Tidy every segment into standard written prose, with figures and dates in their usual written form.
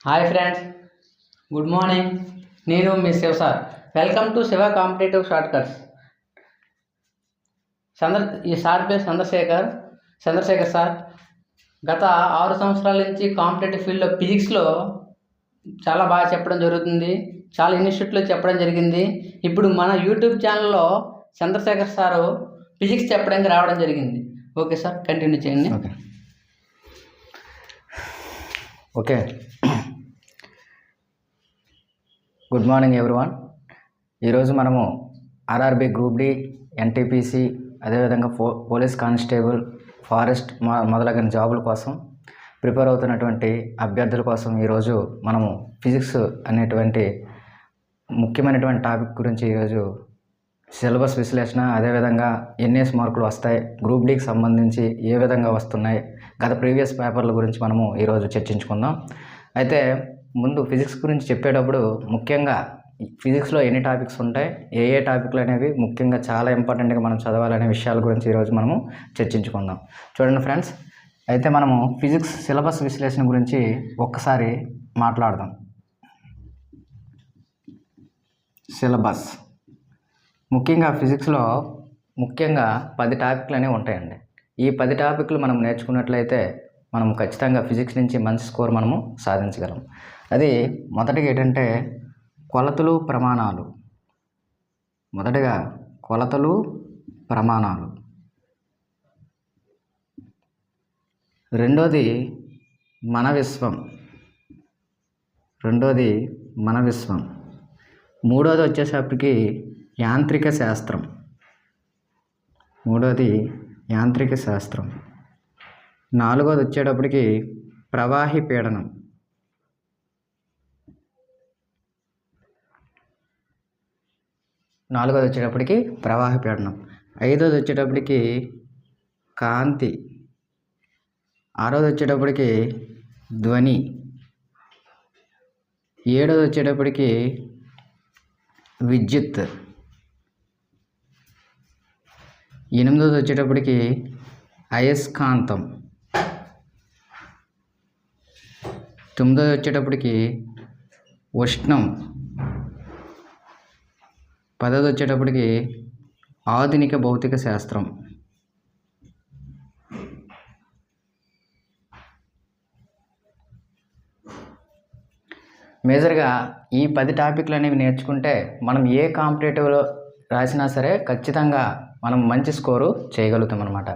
Hi friends, good morning. నేను మీ Shiva sir. Welcome to Shiva competitive shortcuts. ఈ sir పేరు చంద్రశేఖర్ సార్. గత 6 సంవత్సరాల నుంచి కాంపిటేటివ్ ఫీల్డ్లో ఫిజిక్స్లో చాలా బాగా చెప్పడం జరుగుతుంది. చాలా ఇన్స్టిట్యూట్లో చెప్పడం జరిగింది. ఇప్పుడు మన యూట్యూబ్ ఛానల్లో చంద్రశేఖర్ సారు ఫిజిక్స్ చెప్పడానికి రావడం జరిగింది. ఓకే సార్, కంటిన్యూ చేయండి. Okay good morning everyone. ఈరోజు మనము ఆర్ఆర్బి గ్రూప్ డి, ఎన్టీపీసీ, అదేవిధంగా పోలీస్ కానిస్టేబుల్, ఫారెస్ట్ మొదలైన జాబుల కోసం ప్రిపేర్ అవుతున్నటువంటి అభ్యర్థుల కోసం ఈరోజు మనము ఫిజిక్స్ అనేటువంటి ముఖ్యమైనటువంటి టాపిక్ గురించి ఈరోజు సిలబస్ విశ్లేషణ, అదేవిధంగా ఎన్ఎస్ మార్కులు వస్తాయి, గ్రూప్ డికి సంబంధించి ఏ విధంగా వస్తున్నాయి, గత ప్రీవియస్ పేపర్ల గురించి మనము ఈరోజు చర్చించుకుందాం. అయితే ముందు ఫిజిక్స్ గురించి చెప్పేటప్పుడు ముఖ్యంగా ఫిజిక్స్లో ఎన్ని టాపిక్స్ ఉంటాయి, ఏ టాపిక్లు అనేవి ముఖ్యంగా చాలా ఇంపార్టెంట్గా మనం చదవాలనే విషయాల గురించి ఈరోజు మనము చర్చించుకుందాం. చూడండి ఫ్రెండ్స్, అయితే మనము ఫిజిక్స్ సిలబస్ విశ్లేషణ గురించి ఒక్కసారి మాట్లాడదాం. సిలబస్ ముఖ్యంగా ఫిజిక్స్లో 10 టాపిక్లు అనేవి ఉంటాయండి. ఈ 10 టాపిక్లు మనం నేర్చుకున్నట్లయితే మనం ఖచ్చితంగా ఫిజిక్స్ నుంచి మంచి స్కోర్ మనము సాధించగలం. అది మొదటిగా ఏంటంటే కొలతలు, ప్రమాణాలు. మొదటిగా కొలతలు, ప్రమాణాలు. రెండోది మన విశ్వం. మూడోది వచ్చేసరికి యాంత్రిక శాస్త్రం. నాలుగోది వచ్చేటప్పటికి ప్రవాహి పీడనం. ఐదోది వచ్చేటప్పటికి కాంతి. ఆరోది వచ్చేటప్పటికి ధ్వని. ఏడోది వచ్చేటప్పటికి విద్యుత్. ఎనిమిదోది వచ్చేటప్పటికి అయస్కాంతం. తొమ్మిదోది వచ్చేటప్పటికి ఉష్ణం. 10వ వచ్చేటప్పటికి ఆధునిక భౌతిక శాస్త్రం. మేజర్గా ఈ 10 టాపిక్లు అనేవి నేర్చుకుంటే మనం ఏ కాంపిటేటివ్లో రాసినా సరే ఖచ్చితంగా మనం మంచి స్కోరు చేయగలుగుతాం అన్నమాట.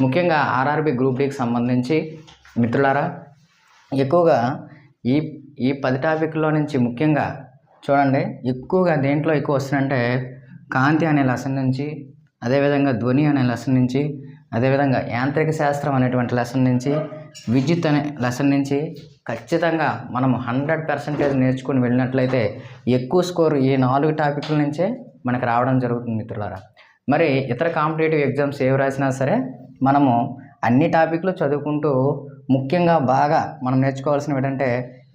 ముఖ్యంగా ఆర్ఆర్బి గ్రూప్ డికి సంబంధించి మిత్రులారా, ఎక్కువగా ఈ 10 టాపిక్లో నుంచి ముఖ్యంగా చూడండి, ఎక్కువగా దేంట్లో ఎక్కువ వస్తుందంటే కాంతి అనే లెసన్ నుంచి, అదేవిధంగా ధ్వని అనే లెసన్ నుంచి, అదేవిధంగా యాంత్రిక శాస్త్రం అనేటువంటి లెసన్ నుంచి, విద్యుత్ అనే లెసన్ నుంచి ఖచ్చితంగా మనం 100% నేర్చుకుని వెళ్ళినట్లయితే ఎక్కువ స్కోరు ఈ 4 టాపిక్ల నుంచే మనకు రావడం జరుగుతుంది మిత్రులారా. మరి ఇతర కాంపిటేటివ్ ఎగ్జామ్స్ ఏవి రాసినా సరే మనము అన్ని టాపిక్లు చదువుకుంటూ ముఖ్యంగా బాగా మనం నేర్చుకోవాల్సినవి ఏంటంటే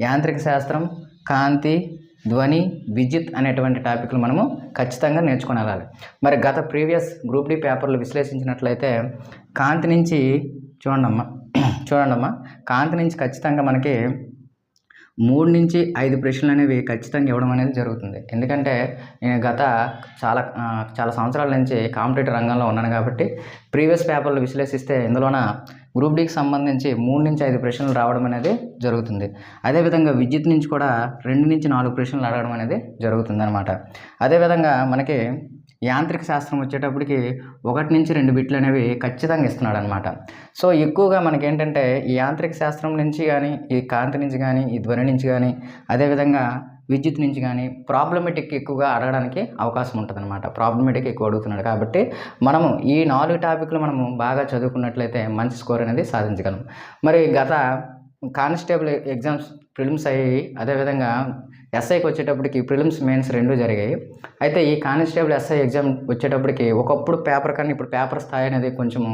యాంత్రిక శాస్త్రం, కాంతి, ధ్వని, విద్యుత్ అనేటువంటి టాపిక్లు మనము ఖచ్చితంగా నేర్చుకుని వెళ్ళాలి. మరి గత ప్రీవియస్ గ్రూప్ డి పేపర్లు విశ్లేషించినట్లయితే కాంతి నుంచి చూడండమ్మా, కాంతి నుంచి ఖచ్చితంగా మనకి 3 నుంచి 5 ప్రశ్నలు అనేవి ఖచ్చితంగా ఇవ్వడం అనేది జరుగుతుంది. ఎందుకంటే నేను గత చాలా సంవత్సరాల నుంచి కాంపిటేటివ్ రంగంలో ఉన్నాను కాబట్టి ప్రీవియస్ పేపర్లు విశ్లేషిస్తే ఇందులోన గ్రూప్ డికి సంబంధించి 3 నుంచి 5 ప్రశ్నలు రావడం అనేది జరుగుతుంది. అదేవిధంగా విద్యుత్ నుంచి కూడా 2 నుంచి 4 ప్రశ్నలు అడగడం అనేది జరుగుతుంది అనమాట. అదేవిధంగా మనకి యాంత్రిక శాస్త్రం వచ్చేటప్పటికి 1 నుంచి 2 బిట్లు అనేవి ఖచ్చితంగా ఇస్తున్నాడు అనమాట. సో ఎక్కువగా మనకి ఏంటంటే ఈ యాంత్రిక శాస్త్రం నుంచి కానీ, ఈ కాంతి నుంచి కానీ, ఈ ధ్వని నుంచి కానీ, అదేవిధంగా విద్యుత్ నుంచి కానీ ప్రాబ్లమేటిక్ ఎక్కువగా అడగడానికి అవకాశం ఉంటుంది అనమాట. ప్రాబ్లమేటిక్ ఎక్కువ అడుగుతున్నాడు కాబట్టి మనము ఈ 4 టాపిక్లు మనము బాగా చదువుకున్నట్లయితే మంచి స్కోర్ అనేది సాధించగలం. మరి గత కానిస్టేబుల్ ఎగ్జామ్స్ ప్రిలిమ్స్ అయ్యాయి, అదేవిధంగా ఎస్ఐకి వచ్చేటప్పటికి ప్రిలిమ్స్, మెయిన్స్ 2 జరిగాయి. అయితే ఈ కానిస్టేబుల్ ఎస్ఐ ఎగ్జామ్ వచ్చేటప్పటికి ఒకప్పుడు పేపర్ కన్నా ఇప్పుడు పేపర్ స్థాయి అనేది కొంచెము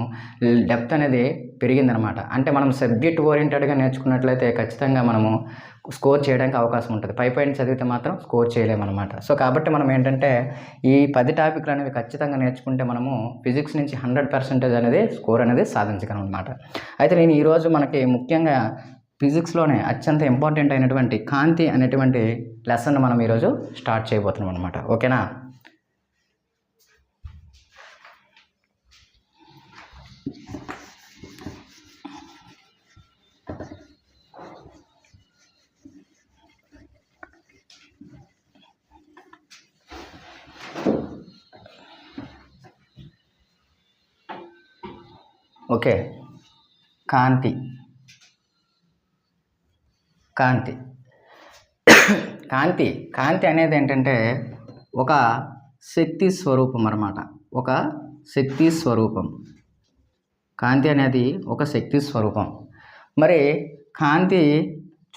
డెప్త్ అనేది పెరిగిందనమాట. అంటే మనం సబ్జెక్ట్ ఓరియంటెడ్గా నేర్చుకున్నట్లయితే ఖచ్చితంగా మనము స్కోర్ చేయడానికి అవకాశం ఉంటుంది. పై చదివితే మాత్రం స్కోర్ చేయలేమన్నమాట. సో కాబట్టి మనం ఏంటంటే ఈ 10 టాపిక్లు అనేవి ఖచ్చితంగా నేర్చుకుంటే మనము ఫిజిక్స్ నుంచి 100% అనేది స్కోర్ అనేది సాధించగలం అనమాట. అయితే నేను ఈరోజు మనకి ముఖ్యంగా ఫిజిక్స్లోనే అత్యంత ఇంపార్టెంట్ అయినటువంటి కాంతి అనేటువంటి లెసన్ మనం ఈరోజు స్టార్ట్ చేయబోతున్నాం అనమాట. ఓకేనా? ఓకే, కాంతి కాంతి కాంతి కాంతి అనేది ఏంటంటే ఒక శక్తి స్వరూపం అన్నమాట. ఒక శక్తి స్వరూపం. కాంతి అనేది ఒక శక్తి స్వరూపం. మరి కాంతి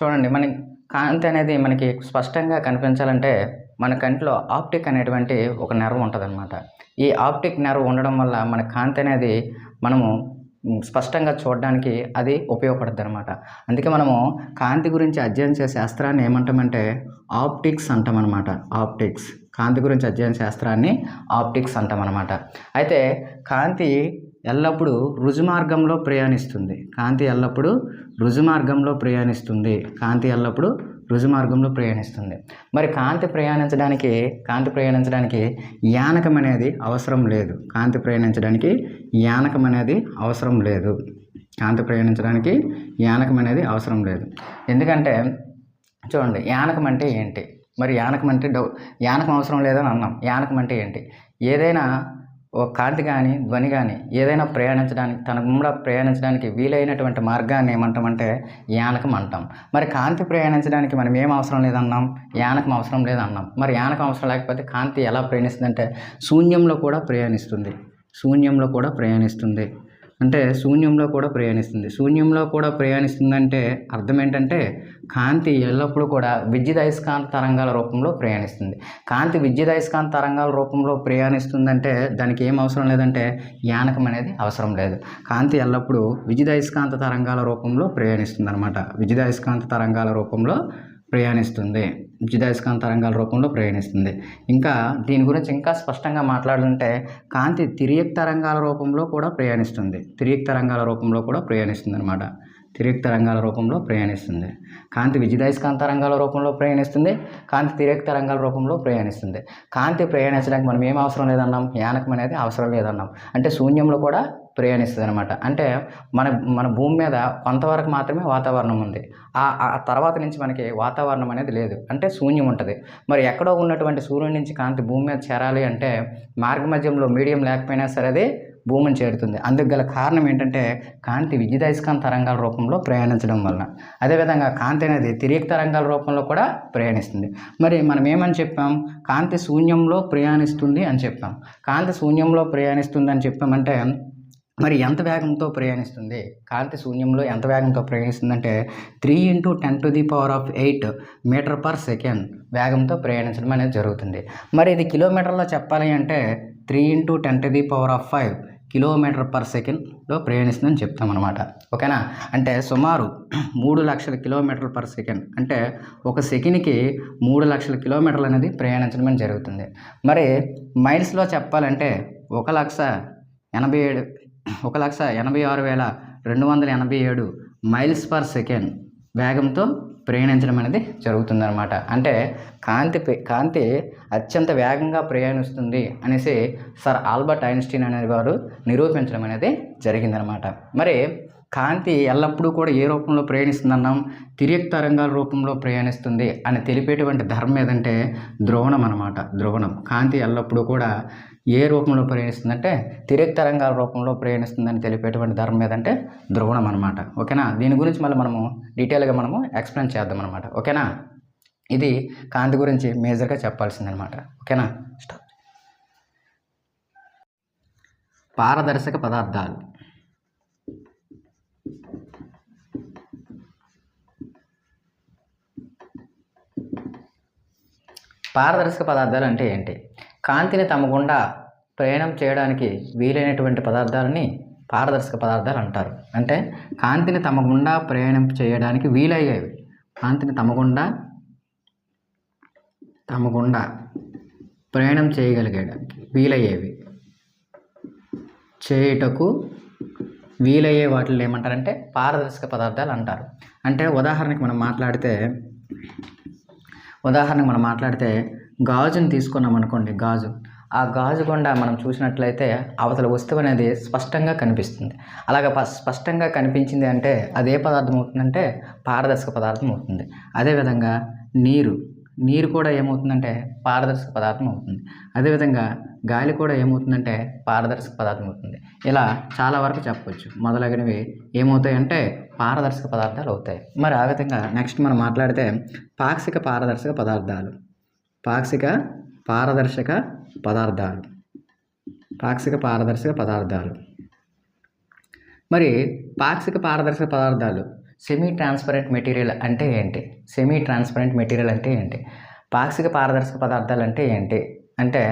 చూడండి, కాంతి అనేది మనకి స్పష్టంగా కనిపించాలంటే మన కంటిలో ఆప్టిక్ అనేటువంటి ఒక నెర్వ్ ఉంటుందన్నమాట. ఈ ఆప్టిక్ నెర్వ్ ఉండడం వల్ల మన కాంతి అనేది మనము స్పష్టంగా చూడడానికి అది ఉపయోగపడుతుంది అనమాట. అందుకే మనము కాంతి గురించి అధ్యయనం చేసే శాస్త్రాన్ని ఏమంటామంటే ఆప్టిక్స్ అంటామన్నమాట. ఆప్టిక్స్, కాంతి గురించి అధ్యయన శాస్త్రాన్ని ఆప్టిక్స్ అంటామన్నమాట. అయితే కాంతి ఎల్లప్పుడూ రుజుమార్గంలో ప్రయాణిస్తుంది. కాంతి ఎల్లప్పుడూ రుజుమార్గంలో ప్రయాణిస్తుంది. కాంతి ఎల్లప్పుడూ రుజుమార్గంలో ప్రయాణిస్తుంది. మరి కాంతి ప్రయాణించడానికి యానకం అనేది అవసరం లేదు. కాంతి ప్రయాణించడానికి యానకం అనేది అవసరం లేదు. కాంతి ప్రయాణించడానికి యానకం అనేది అవసరం లేదు. ఎందుకంటే చూడండి, యానకం అంటే ఏంటి? మరి యానకం అంటే యానకం అవసరం లేదని అన్నాం. యానకం అంటే ఏంటి? ఏదైనా ఒక కాంతి కానీ ధ్వని కానీ ఏదైనా తన గుండా ప్రయాణించడానికి వీలైనటువంటి మార్గాన్ని ఏమంటామంటే యానకం అంటాం. మరి కాంతి ప్రయాణించడానికి మనం ఏం అవసరం లేదన్నాం? యానకం అవసరం లేదన్నాం. మరి యానకం అవసరం లేకపోతే కాంతి ఎలా ప్రయాణిస్తుందంటే శూన్యంలో కూడా ప్రయాణిస్తుంది. శూన్యంలో కూడా ప్రయాణిస్తుంది. శూన్యంలో కూడా ప్రయాణిస్తుందంటే అర్థం ఏంటంటే కాంతి ఎల్లప్పుడూ కూడా విద్యుదయస్కాంత తరంగాల రూపంలో ప్రయాణిస్తుంది. కాంతి విద్యుదయస్కాంత తరంగాల రూపంలో ప్రయాణిస్తుందంటే దానికి ఏం అవసరం లేదంటే యానకం అనేది అవసరం లేదు. కాంతి ఎల్లప్పుడూ విద్యుదయస్కాంత తరంగాల రూపంలో ప్రయాణిస్తుంది అనమాట. విద్యుదయస్కాంత తరంగాల రూపంలో ప్రయాణిస్తుంది. ఇంకా దీని గురించి ఇంకా స్పష్టంగా మాట్లాడాలంటే కాంతి తిరియక్ తరంగాల రూపంలో కూడా ప్రయాణిస్తుంది. అనమాట. తిరియక్ తరంగాల రూపంలో ప్రయాణిస్తుంది. కాంతి విద్యుదయస్కాంత తరంగాల రూపంలో ప్రయాణిస్తుంది. కాంతి తిరియక్ తరంగాల రూపంలో ప్రయాణిస్తుంది. కాంతి ప్రయాణించడానికి మనం ఏం అవసరం లేదన్నాం? యానకం అనేది అవసరం లేదన్నాం. శూన్యంలో కూడా ప్రయాణిస్తుంది అనమాట. మన భూమి మీద కొంతవరకు మాత్రమే వాతావరణం ఉంది. ఆ తర్వాత నుంచి మనకి వాతావరణం అనేది లేదు. శూన్యం ఉంటుంది. మరి ఎక్కడో ఉన్నటువంటి సూర్యుడి నుంచి కాంతి భూమి మీద చేరాలి అంటే మార్గమధ్యంలో మీడియం లేకపోయినా సరే అది భూమిని చేరుతుంది. అందుకు గల కారణం ఏంటంటే కాంతి విద్యుదయస్కాంత తరంగాల రూపంలో ప్రయాణించడం వలన. అదేవిధంగా కాంతి అనేది తిరియక్ తరంగాల రూపంలో కూడా ప్రయాణిస్తుంది. మరి మనం ఏమని చెప్పాం? కాంతి శూన్యంలో ప్రయాణిస్తుంది అని చెప్పాం. కాంతి శూన్యంలో ప్రయాణిస్తుంది అని చెప్పామంటే మరి ఎంత వేగంతో ప్రయాణిస్తుంది? కాంతి శూన్యంలో ఎంత వేగంతో ప్రయాణిస్తుందంటే 3 × 10⁸ మీటర్/సెకండ్ వేగంతో ప్రయాణించడం అనేది జరుగుతుంది. మరి ఇది కిలోమీటర్లో చెప్పాలి అంటే 3 × 10⁵ కిలోమీటర్/సెకండ్లో ప్రయాణిస్తుందని చెప్తామన్నమాట. ఓకేనా? సుమారు 3 లక్షల కిలోమీటర్ల/సెకండ్. ఒక సెకండ్కి 3 లక్షల కిలోమీటర్లు అనేది ప్రయాణించడం అనేది జరుగుతుంది. మరి మైల్స్లో చెప్పాలంటే 1,86,287 మైల్స్/సెకండ్ వేగంతో ప్రయాణించడం అనేది జరుగుతుందన్నమాట. కాంతి అత్యంత వేగంగా ప్రయాణిస్తుంది అనేసి సర్ ఆల్బర్ట్ ఐన్స్టీన్ అనేవారు నిరూపించడం అనేది జరిగిందనమాట. మరి కాంతి ఎల్లప్పుడూ కూడా ఏ రూపంలో ప్రయాణిస్తుందన్నాం? తిరియక్ తరంగాల రూపంలో ప్రయాణిస్తుంది అని తెలిపేటువంటి ధర్మం ఏదంటే ధ్రువణం అనమాట. ధ్రువణం. కాంతి ఎల్లప్పుడూ కూడా ఏ రూపంలో ప్రయాణిస్తుందంటే తిరియక్ తరంగాల రూపంలో ప్రయాణిస్తుందని తెలిపేటువంటి ధర్మం ఏదంటే ధ్రువణం అనమాట. ఓకేనా? దీని గురించి మళ్ళీ మనము డీటెయిల్గా ఎక్స్ప్లెయిన్ చేద్దాం అనమాట. ఓకేనా? ఇది కాంతి గురించి మేజర్గా చెప్పాల్సిందనమాట. ఓకేనా? స్టార్ట్. పారదర్శక పదార్థాలు. పారదర్శక పదార్థాలు అంటే ఏంటి? కాంతిని తమ గుండా ప్రయాణం చేయడానికి వీలైనటువంటి పదార్థాలని పారదర్శక పదార్థాలు అంటారు. కాంతిని తమ గుండా ప్రయాణం చేయడానికి వీలయ్యేవి. కాంతిని తమ గుండా ప్రయాణం చేయగలిగేడానికి వీలయ్యేవి. చేయుటకు వీలయ్యే వాటిని ఏమంటారంటే పారదర్శక పదార్థాలు అంటారు. అంటే ఉదాహరణకి మనం మాట్లాడితే గాజుని తీసుకున్నాం అనుకోండి. ఆ గాజు గుండా మనం చూసినట్లయితే అవతల వస్తువు అనేది స్పష్టంగా కనిపిస్తుంది. అలాగ స్పష్టంగా కనిపించింది అంటే అదే పదార్థం అవుతుందంటే పారదర్శక పదార్థం అవుతుంది. అదేవిధంగా నీరు కూడా ఏమవుతుందంటే పారదర్శక పదార్థం అవుతుంది. అదేవిధంగా గాలి కూడా ఏమవుతుందంటే పారదర్శక పదార్థం అవుతుంది. ఇలా చాలా వరకు చెప్పవచ్చు. మొదలగునవి ఏమవుతాయంటే పారదర్శక పదార్థాలు అవుతాయి. మరి ఆ విధంగా నెక్స్ట్ మనం మాట్లాడితే పాక్షిక పారదర్శక పదార్థాలు. మరి పాక్షిక పారదర్శక పదార్థాలు సెమీ ట్రాన్స్పరెంట్ మెటీరియల్ అంటే ఏంటి? పాక్షిక పారదర్శక పదార్థాలు అంటే ఏంటి అంటే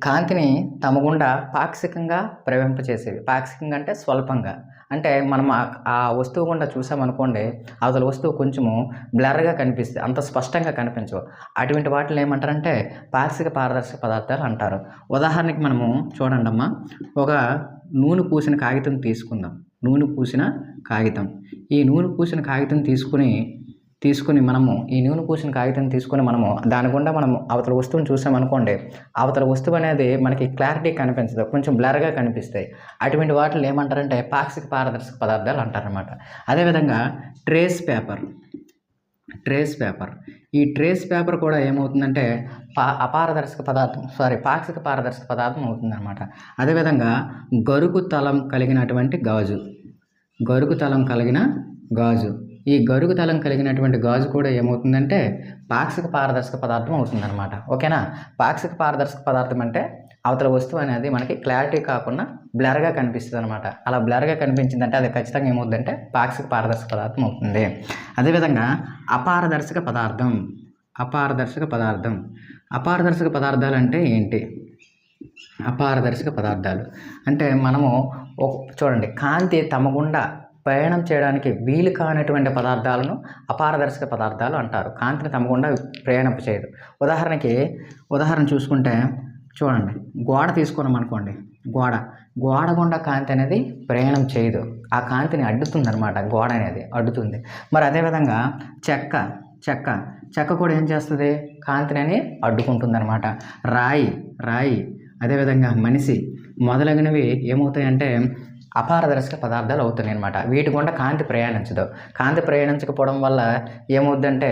కాంతిని తమ గుండా పాక్షికంగా ప్రవహింపచేసేవి. పాక్షికంగా అంటే స్వల్పంగా. అంటే మనం ఆ వస్తువు గుండా చూసామనుకోండి, అవతల వస్తువు కొంచెము బ్లర్గా కనిపిస్తుంది, అంత స్పష్టంగా కనిపించవు. అటువంటి వాటిని ఏమంటారంటే పాక్షిక పారదర్శక పదార్థాలు అంటారు. ఉదాహరణకి మనము చూడండి అమ్మా, ఒక నూనె పూసిన కాగితం తీసుకుందాం. ఈ నూనె పూసిన కాగితం తీసుకుని మనము దాని గుండా మనము అవతల వస్తువుని చూసామనుకోండి, అవతల వస్తువు అనేది మనకి క్లారిటీ కనిపించదు, కొంచెం బ్లర్గా కనిపిస్తాయి. అటువంటి వాటిని ఏమంటారంటే పాక్షిక పారదర్శక పదార్థాలు అంటారనమాట. అదేవిధంగా ట్రేస్ పేపర్. ఈ ట్రేస్ పేపర్ కూడా ఏమవుతుందంటే పాక్షిక పారదర్శక పదార్థం అవుతుందన్నమాట. అదేవిధంగా గరుకు తలం కలిగినటువంటి గాజు. ఈ గరుకు తలం కలిగినటువంటి గాజు కూడా ఏమవుతుందంటే పాక్షిక పారదర్శక పదార్థం అవుతుందన్నమాట. ఓకేనా? పాక్షిక పారదర్శక పదార్థం అంటే అవతల వస్తువు అనేది మనకి క్లారిటీ కాకుండా బ్లర్గా కనిపిస్తుంది అనమాట. అలా బ్లర్గా కనిపించిందంటే అది ఖచ్చితంగా ఏమవుతుందంటే పాక్షిక పారదర్శక పదార్థం అవుతుంది. అదేవిధంగా అపారదర్శక పదార్థాలు అంటే ఏంటి? అపారదర్శక పదార్థాలు అంటే మనము చూడండి, కాంతి తమ గుండా ప్రయాణం చేయడానికి వీలు కానటువంటి పదార్థాలను అపారదర్శక పదార్థాలు అంటారు. కాంతిని తమ గుండా ప్రయాణింప చేయదు. ఉదాహరణ చూసుకుంటే చూడండి, గోడ తీసుకున్నాం అనుకోండి. గోడ గుండా కాంతి అనేది ప్రయాణం చేయదు, ఆ కాంతిని అడ్డుతుంది అనమాట. గోడ అనేది అడ్డుతుంది. మరి అదేవిధంగా చెక్క కూడా ఏం చేస్తుంది? కాంతిని అడ్డుకుంటుంది అనమాట. రాయి అదేవిధంగా మనిషి మొదలగునవి ఏమవుతాయంటే అపారదర్శక పదార్థాలు అవుతున్నాయి అనమాట. వీటి గుండా కాంతి ప్రయాణించదు. కాంతి ప్రయాణించకపోవడం వల్ల ఏమవుద్దంటే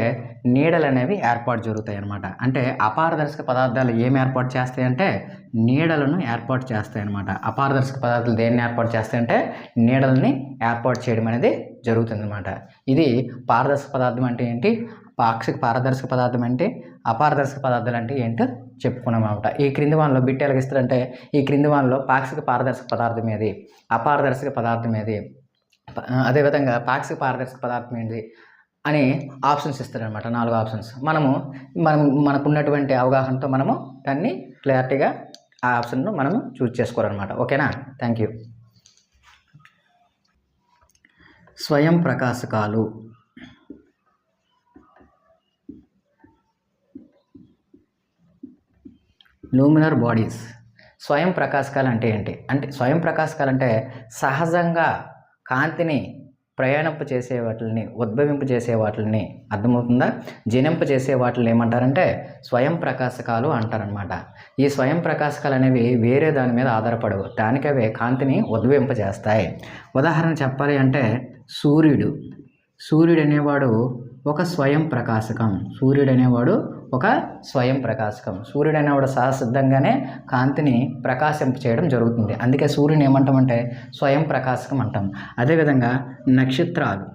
నీడలు అనేవి ఏర్పాటు జరుగుతాయి అన్నమాట. అంటే అపారదర్శక పదార్థాలు ఏమి ఏర్పాటు చేస్తాయంటే నీడలను ఏర్పాటు చేస్తాయి అన్నమాట. అపారదర్శక పదార్థాలు దేన్ని ఏర్పాటు చేస్తాయంటే నీడలని ఏర్పాటు చేయడం అనేది జరుగుతుంది అన్నమాట. ఇది పారదర్శక పదార్థం అంటే ఏంటి, పాక్షిక పారదర్శక పదార్థం అంటే, అపారదర్శక పదార్థాలు అంటే ఏంటో చెప్పుకున్నాం అనమాట. ఈ క్రింది వానిలో బిట్ ఎలాగిస్తారంటే ఈ క్రింది వానిలో పాక్షిక పారదర్శక పదార్థం ఏది, అపారదర్శక పదార్థం ఏది, అదేవిధంగా పాక్షిక పారదర్శక పదార్థం ఏంటి అని ఆప్షన్స్ ఇస్తారనమాట. 4 ఆప్షన్స్. మనకున్నటువంటి అవగాహనతో మనము దాన్ని క్లారిటీగా ఆ ఆప్షన్ను మనము చూజ్ చేసుకోవాలన్నమాట. ఓకేనా? Thank you. స్వయం ప్రకాశకాలు. లూమినర్ బాడీస్. స్వయం ప్రకాశకాలు అంటే ఏంటి అంటే స్వయం ప్రకాశకాలు అంటే సహజంగా కాంతిని ప్రయాణింప చేసే వాటిని, ఉద్భవింప చేసే వాటిని, అర్థమవుతుందా, జనింప చేసే వాటిని ఏమంటారంటే స్వయం ప్రకాశకాలు అంటారనమాట. ఈ స్వయం ప్రకాశకాలు అనేవి వేరే దాని మీద ఆధారపడవు, దానికవే కాంతిని ఉద్భవింప చేస్తాయి. ఉదాహరణ చెప్పాలి అంటే సూర్యుడు అనేవాడు ఒక స్వయం ప్రకాశకం. సూర్యుడు అనేవాడు సహసిద్ధంగానే కాంతిని ప్రకాశింప చేయడం జరుగుతుంది. అందుకే సూర్యుని ఏమంటామంటే స్వయం ప్రకాశకం అంటాం. అదేవిధంగా నక్షత్రాలు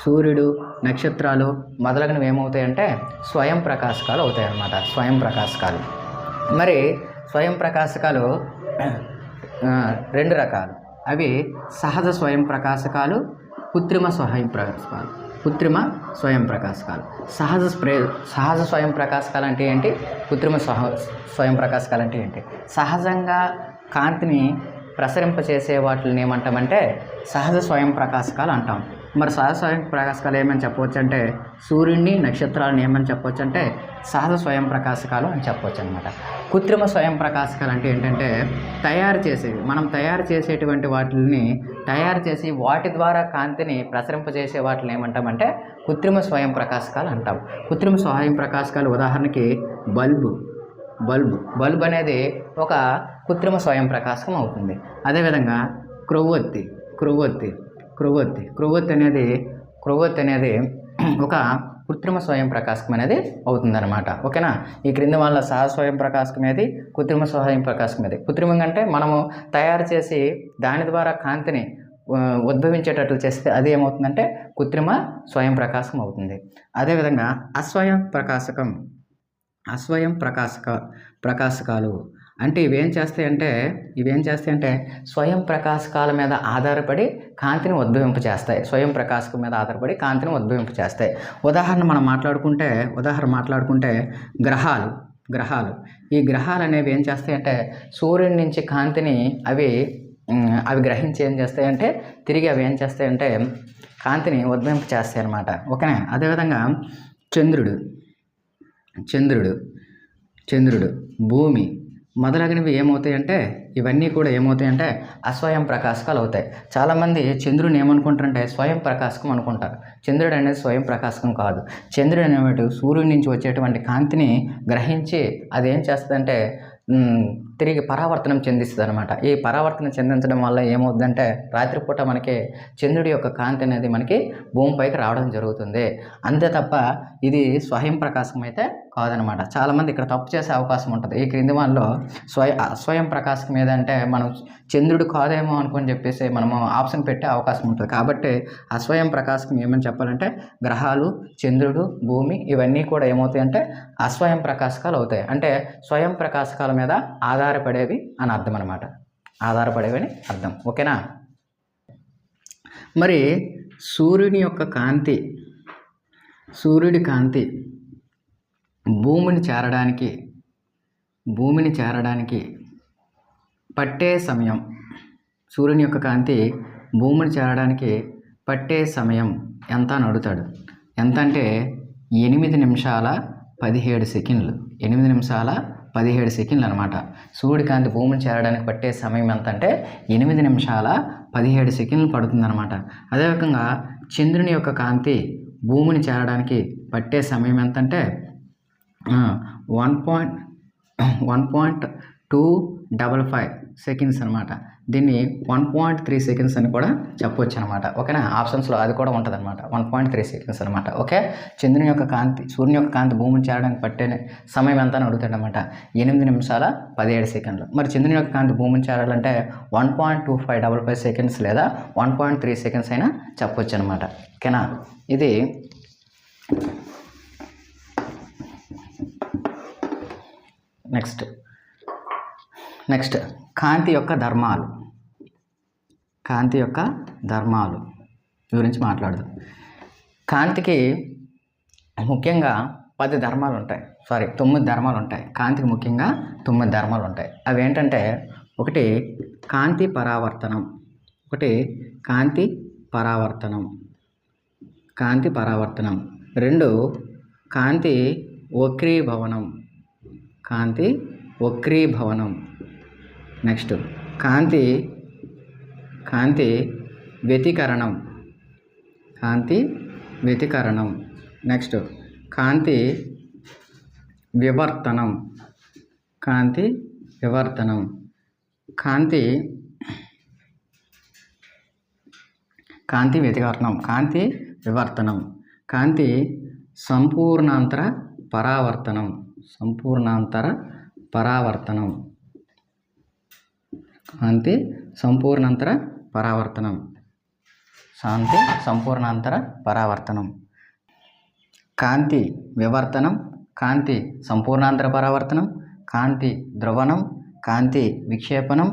సూర్యుడు, నక్షత్రాలు మొదలగునవి ఏమవుతాయంటే స్వయం ప్రకాశకాలు అవుతాయి అన్నమాట. స్వయం ప్రకాశకాలు. మరి స్వయం ప్రకాశకాలు 2 రకాలు. అవి సహజ స్వయం ప్రకాశకాలు, కృత్రిమ స్వయం ప్రకాశకాలు. సహజ స్వయం ప్రకాశకాలు అంటే ఏంటి, కృత్రిమ స్వయం ప్రకాశకాలు అంటే ఏంటి? సహజంగా కాంతిని ప్రసరింపచేసే వాటిని ఏమంటామంటే సహజ స్వయం ప్రకాశకాలు అంటాం. మరి సహజ స్వయం ప్రకాశకాలు ఏమని చెప్పవచ్చు అంటే సూర్యుడిని, నక్షత్రాలను ఏమని చెప్పవచ్చు అంటే సహజ స్వయం ప్రకాశకాలు అని చెప్పవచ్చు అనమాట. కృత్రిమ స్వయం ప్రకాశకాలు అంటే ఏంటంటే తయారు చేసేవి, మనం తయారు చేసేటువంటి వాటిని తయారు చేసి వాటి ద్వారా కాంతిని ప్రసరింపజేసే వాటిని ఏమంటామంటే కృత్రిమ స్వయం ప్రకాశకాలు అంటాం. కృత్రిమ స్వయం ప్రకాశకాలు ఉదాహరణకి బల్బ్ అనేది ఒక కృత్రిమ స్వయం ప్రకాశకం అవుతుంది. అదేవిధంగా క్రొవ్వొత్తి అనేది ఒక కృత్రిమ స్వయం ప్రకాశకం అనేది అవుతుందన్నమాట. ఓకేనా. ఈ క్రింది వాళ్ళ సహజ స్వయం ప్రకాశకం ఏది, కృత్రిమ స్వయం ప్రకాశకం ఏది. కృత్రిమంగా అంటే మనము తయారు చేసి దాని ద్వారా కాంతిని ఉద్భవించేటట్లు చేస్తే అది ఏమవుతుందంటే కృత్రిమ స్వయం ప్రకాశకం అవుతుంది. అదేవిధంగా అస్వయం ప్రకాశకాలు అంటే ఇవేం చేస్తాయంటే స్వయం ప్రకాశకాల మీద ఆధారపడి కాంతిని ఉద్భవింపచేస్తాయి. స్వయం ప్రకాశకం మీద ఆధారపడి కాంతిని ఉద్భవింపచేస్తాయి. ఉదాహరణ మాట్లాడుకుంటే గ్రహాలు ఈ గ్రహాలు అనేవి ఏం చేస్తాయంటే సూర్యుడి నుంచి కాంతిని అవి గ్రహించి ఏం చేస్తాయంటే తిరిగి అవి ఏం చేస్తాయంటే కాంతిని ఉద్భవింపచేస్తాయి అన్నమాట. ఓకేనా. అదేవిధంగా చంద్రుడు భూమి మొదలగినవి ఏమవుతాయంటే ఇవన్నీ కూడా ఏమవుతాయంటే అస్వయం ప్రకాశకాలు అవుతాయి. చాలామంది చంద్రుని ఏమనుకుంటారంటే స్వయం ప్రకాశకం అనుకుంటారు. చంద్రుడు అనేది స్వయం ప్రకాశకం కాదు. చంద్రుడు అనేవాడు సూర్యుడి నుంచి వచ్చేటువంటి కాంతిని గ్రహించి అదేం చేస్తుందంటే తిరిగి పరావర్తనం చెందిస్తుంది అనమాట. ఈ పరావర్తనం చెందించడం వల్ల ఏమవుతుందంటే రాత్రిపూట మనకి చంద్రుడి యొక్క కాంతి అనేది మనకి భూమిపైకి రావడం జరుగుతుంది. అంతే తప్ప ఇది స్వయం ప్రకాశం అయితే కాదనమాట. చాలామంది ఇక్కడ తప్పు చేసే అవకాశం ఉంటుంది. ఈ క్రింది వాళ్ళలో స్వయం ప్రకాశం ఏదంటే మనం చంద్రుడు కాదేమో అనుకొని చెప్పేసి మనము ఆప్షన్ పెట్టే అవకాశం ఉంటుంది. కాబట్టి అస్వయం ప్రకాశం ఏమని చెప్పాలంటే గ్రహాలు, చంద్రుడు, భూమి ఇవన్నీ కూడా ఏమవుతాయంటే అస్వయం ప్రకాశకాలు అవుతాయి. అంటే స్వయం ప్రకాశకాల మీద ఆధారపడేవి అని అర్థం అనమాట. ఆధారపడేవి అని అర్థం. ఓకేనా. మరి సూర్యుడి కాంతి భూమిని చేరడానికి పట్టే సమయం, సూర్యుని యొక్క కాంతి భూమిని చేరడానికి పట్టే సమయం ఎంత అని అడుగుతాడు. ఎంత అంటే 8 నిమిషాల 17 సెకండ్లు. 8 నిమిషాల 17 సెకండ్లు అనమాట. సూర్యుడి కాంతి భూమిని చేరడానికి పట్టే సమయం ఎంత అంటే 8 నిమిషాల 17 సెకండ్లు పడుతుందన్నమాట. అదేవిధంగా చంద్రుని యొక్క కాంతి భూమిని చేరడానికి పట్టే సమయం ఎంత అంటే 1.255 సెకండ్స్ అనమాట. దీన్ని 1.3 సెకండ్స్ అని కూడా చెప్పవచ్చు అనమాట. ఓకేనా. ఆప్షన్స్లో అది కూడా ఉంటుంది అనమాట. 1.3 సెకండ్స్ అనమాట. ఓకే. సూర్యుని యొక్క కాంతి భూమిని చేరడానికి పట్టే సమయం ఎంత అని అడుగుతాడనమాట. 8 నిమిషాల 17 సెకండ్లు. మరి చంద్రుని యొక్క కాంతి భూమిని చేరాలంటే 1.2555 సెకండ్స్ లేదా 1.3 సెకండ్స్ అయినా చెప్పవచ్చు అనమాట. ఓకేనా. ఇది నెక్స్ట్ కాంతి యొక్క ధర్మాలు గురించి మాట్లాడదాం. కాంతికి ముఖ్యంగా 9 ధర్మాలు ఉంటాయి. కాంతికి ముఖ్యంగా 9 ధర్మాలు ఉంటాయి. అవి ఏంటంటే ఒకటి కాంతి పరావర్తనం, రెండు కాంతి వక్రీభవనం, నెక్స్ట్ కాంతి వ్యతికరణం, నెక్స్ట్ కాంతి వివర్తనం, కాంతి వివర్తనం, కాంతి సంపూర్ణాంతర పరావర్తనం, కాంతి సంపూర్ణాంతర పరావర్తనం, కాంతి వివర్తనం, కాంతి సంపూర్ణాంతర పరావర్తనం, కాంతి ధ్రువణం, కాంతి విక్షేపణం,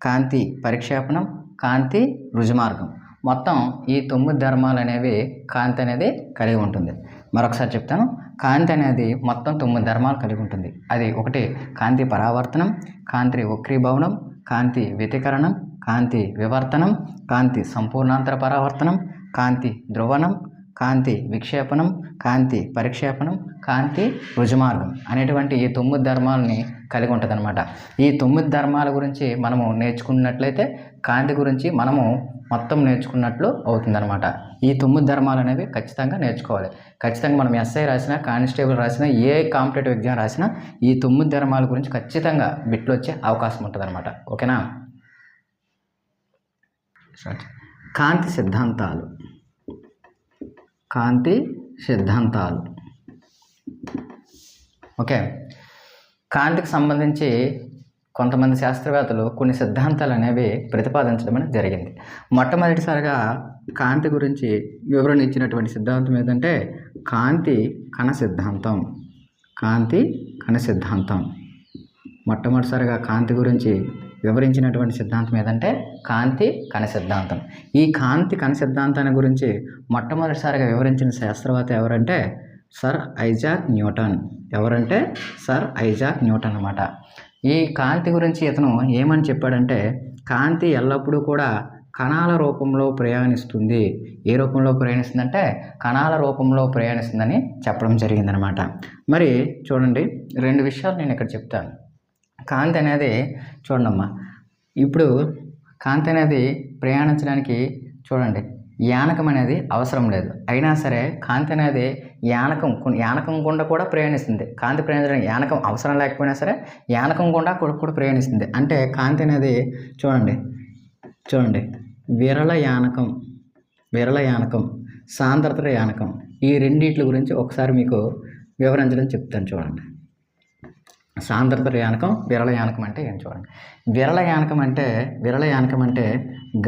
కాంతి పరిక్షేపణం, కాంతి రుజుమార్గం. మొత్తం ఈ 9 ధర్మాలు అనేవి కాంతి అనేది కలిగి ఉంటుంది. మరొకసారి చెప్తాను. కాంతి అనేది మొత్తం 9 ధర్మాలు కలిగి ఉంటుంది. అది ఒకటి కాంతి పరావర్తనం, కాంతి వక్రీభవనం, కాంతి వ్యతికరణం, కాంతి వివర్తనం, కాంతి సంపూర్ణాంతర పరావర్తనం, కాంతి ధ్రువణం, కాంతి విక్షేపణం, కాంతి పరిక్షేపణం, కాంతి రుజుమార్గం అనేటువంటి ఈ 9 ధర్మాలని కలిగి ఉంటుంది అనమాట. ఈ 9 ధర్మాల గురించి మనము నేర్చుకున్నట్లయితే కాంతి గురించి మనము మొత్తం నేర్చుకున్నట్లు అవుతుందన్నమాట. ఈ 9 ధర్మాలు అనేవి ఖచ్చితంగా నేర్చుకోవాలి. ఖచ్చితంగా మనం ఎస్ఐ రాసినా, కానిస్టేబుల్ రాసినా, ఏ కాంపిటేటివ్ ఎగ్జామ్ రాసినా ఈ 9 ధర్మాల గురించి ఖచ్చితంగా బిట్లు వచ్చే అవకాశం ఉంటుంది అనమాట. ఓకేనా? కాంతి సిద్ధాంతాలు. కాంతి సిద్ధాంతాలు. ఓకే, కాంతికి సంబంధించి కొంతమంది శాస్త్రవేత్తలు కొన్ని సిద్ధాంతాలు అనేవి ప్రతిపాదించడం అనేది జరిగింది. మొట్టమొదటిసారిగా కాంతి గురించి వివరణ ఇచ్చినటువంటి సిద్ధాంతం ఏంటంటే కాంతి కణ సిద్ధాంతం. కాంతి కణ సిద్ధాంతం. మొట్టమొదటిసారిగా కాంతి గురించి వివరించినటువంటి సిద్ధాంతం ఏదంటే కాంతి కణ సిద్ధాంతం. ఈ కాంతి కణ సిద్ధాంతాన్ని గురించి మొట్టమొదటిసారిగా వివరించిన శాస్త్రవేత్త ఎవరంటే సర్ ఐజాక్ న్యూటన్. ఎవరంటే సర్ ఐజాక్ న్యూటన్ అన్నమాట. ఈ కాంతి గురించి ఇతను ఏమని చెప్పాడంటే కాంతి ఎల్లప్పుడూ కూడా కణాల రూపంలో ప్రయాణిస్తుంది. ఏ రూపంలో ప్రయాణిస్తుందంటే కణాల రూపంలో ప్రయాణిస్తుందని చెప్పడం జరిగిందనమాట. మరి చూడండి, 2 విషయాలు నేను ఇక్కడ చెప్తాను. కాంతి అనేది చూడండమ్మా, ఇప్పుడు కాంతి అనేది ప్రయాణించడానికి చూడండి యానకం అనేది అవసరం లేదు. అయినా సరే కాంతి అనేది యానకం గుండా కూడా ప్రయాణిస్తుంది. కాంతి ప్రయాణించడానికి యానకం అవసరం లేకపోయినా సరే యానకం గుండా కూడా ప్రయాణిస్తుంది. అంటే కాంతి అనేది చూడండి విరళ యానకం, సాంద్రత యానకం, ఈ రెండిట్ల గురించి ఒకసారి మీకు వివరించడం చెప్తాను. చూడండి, సాంద్రత యానకం, విరళ యానకం అంటే ఏం చూడండి. విరళ యానకం అంటే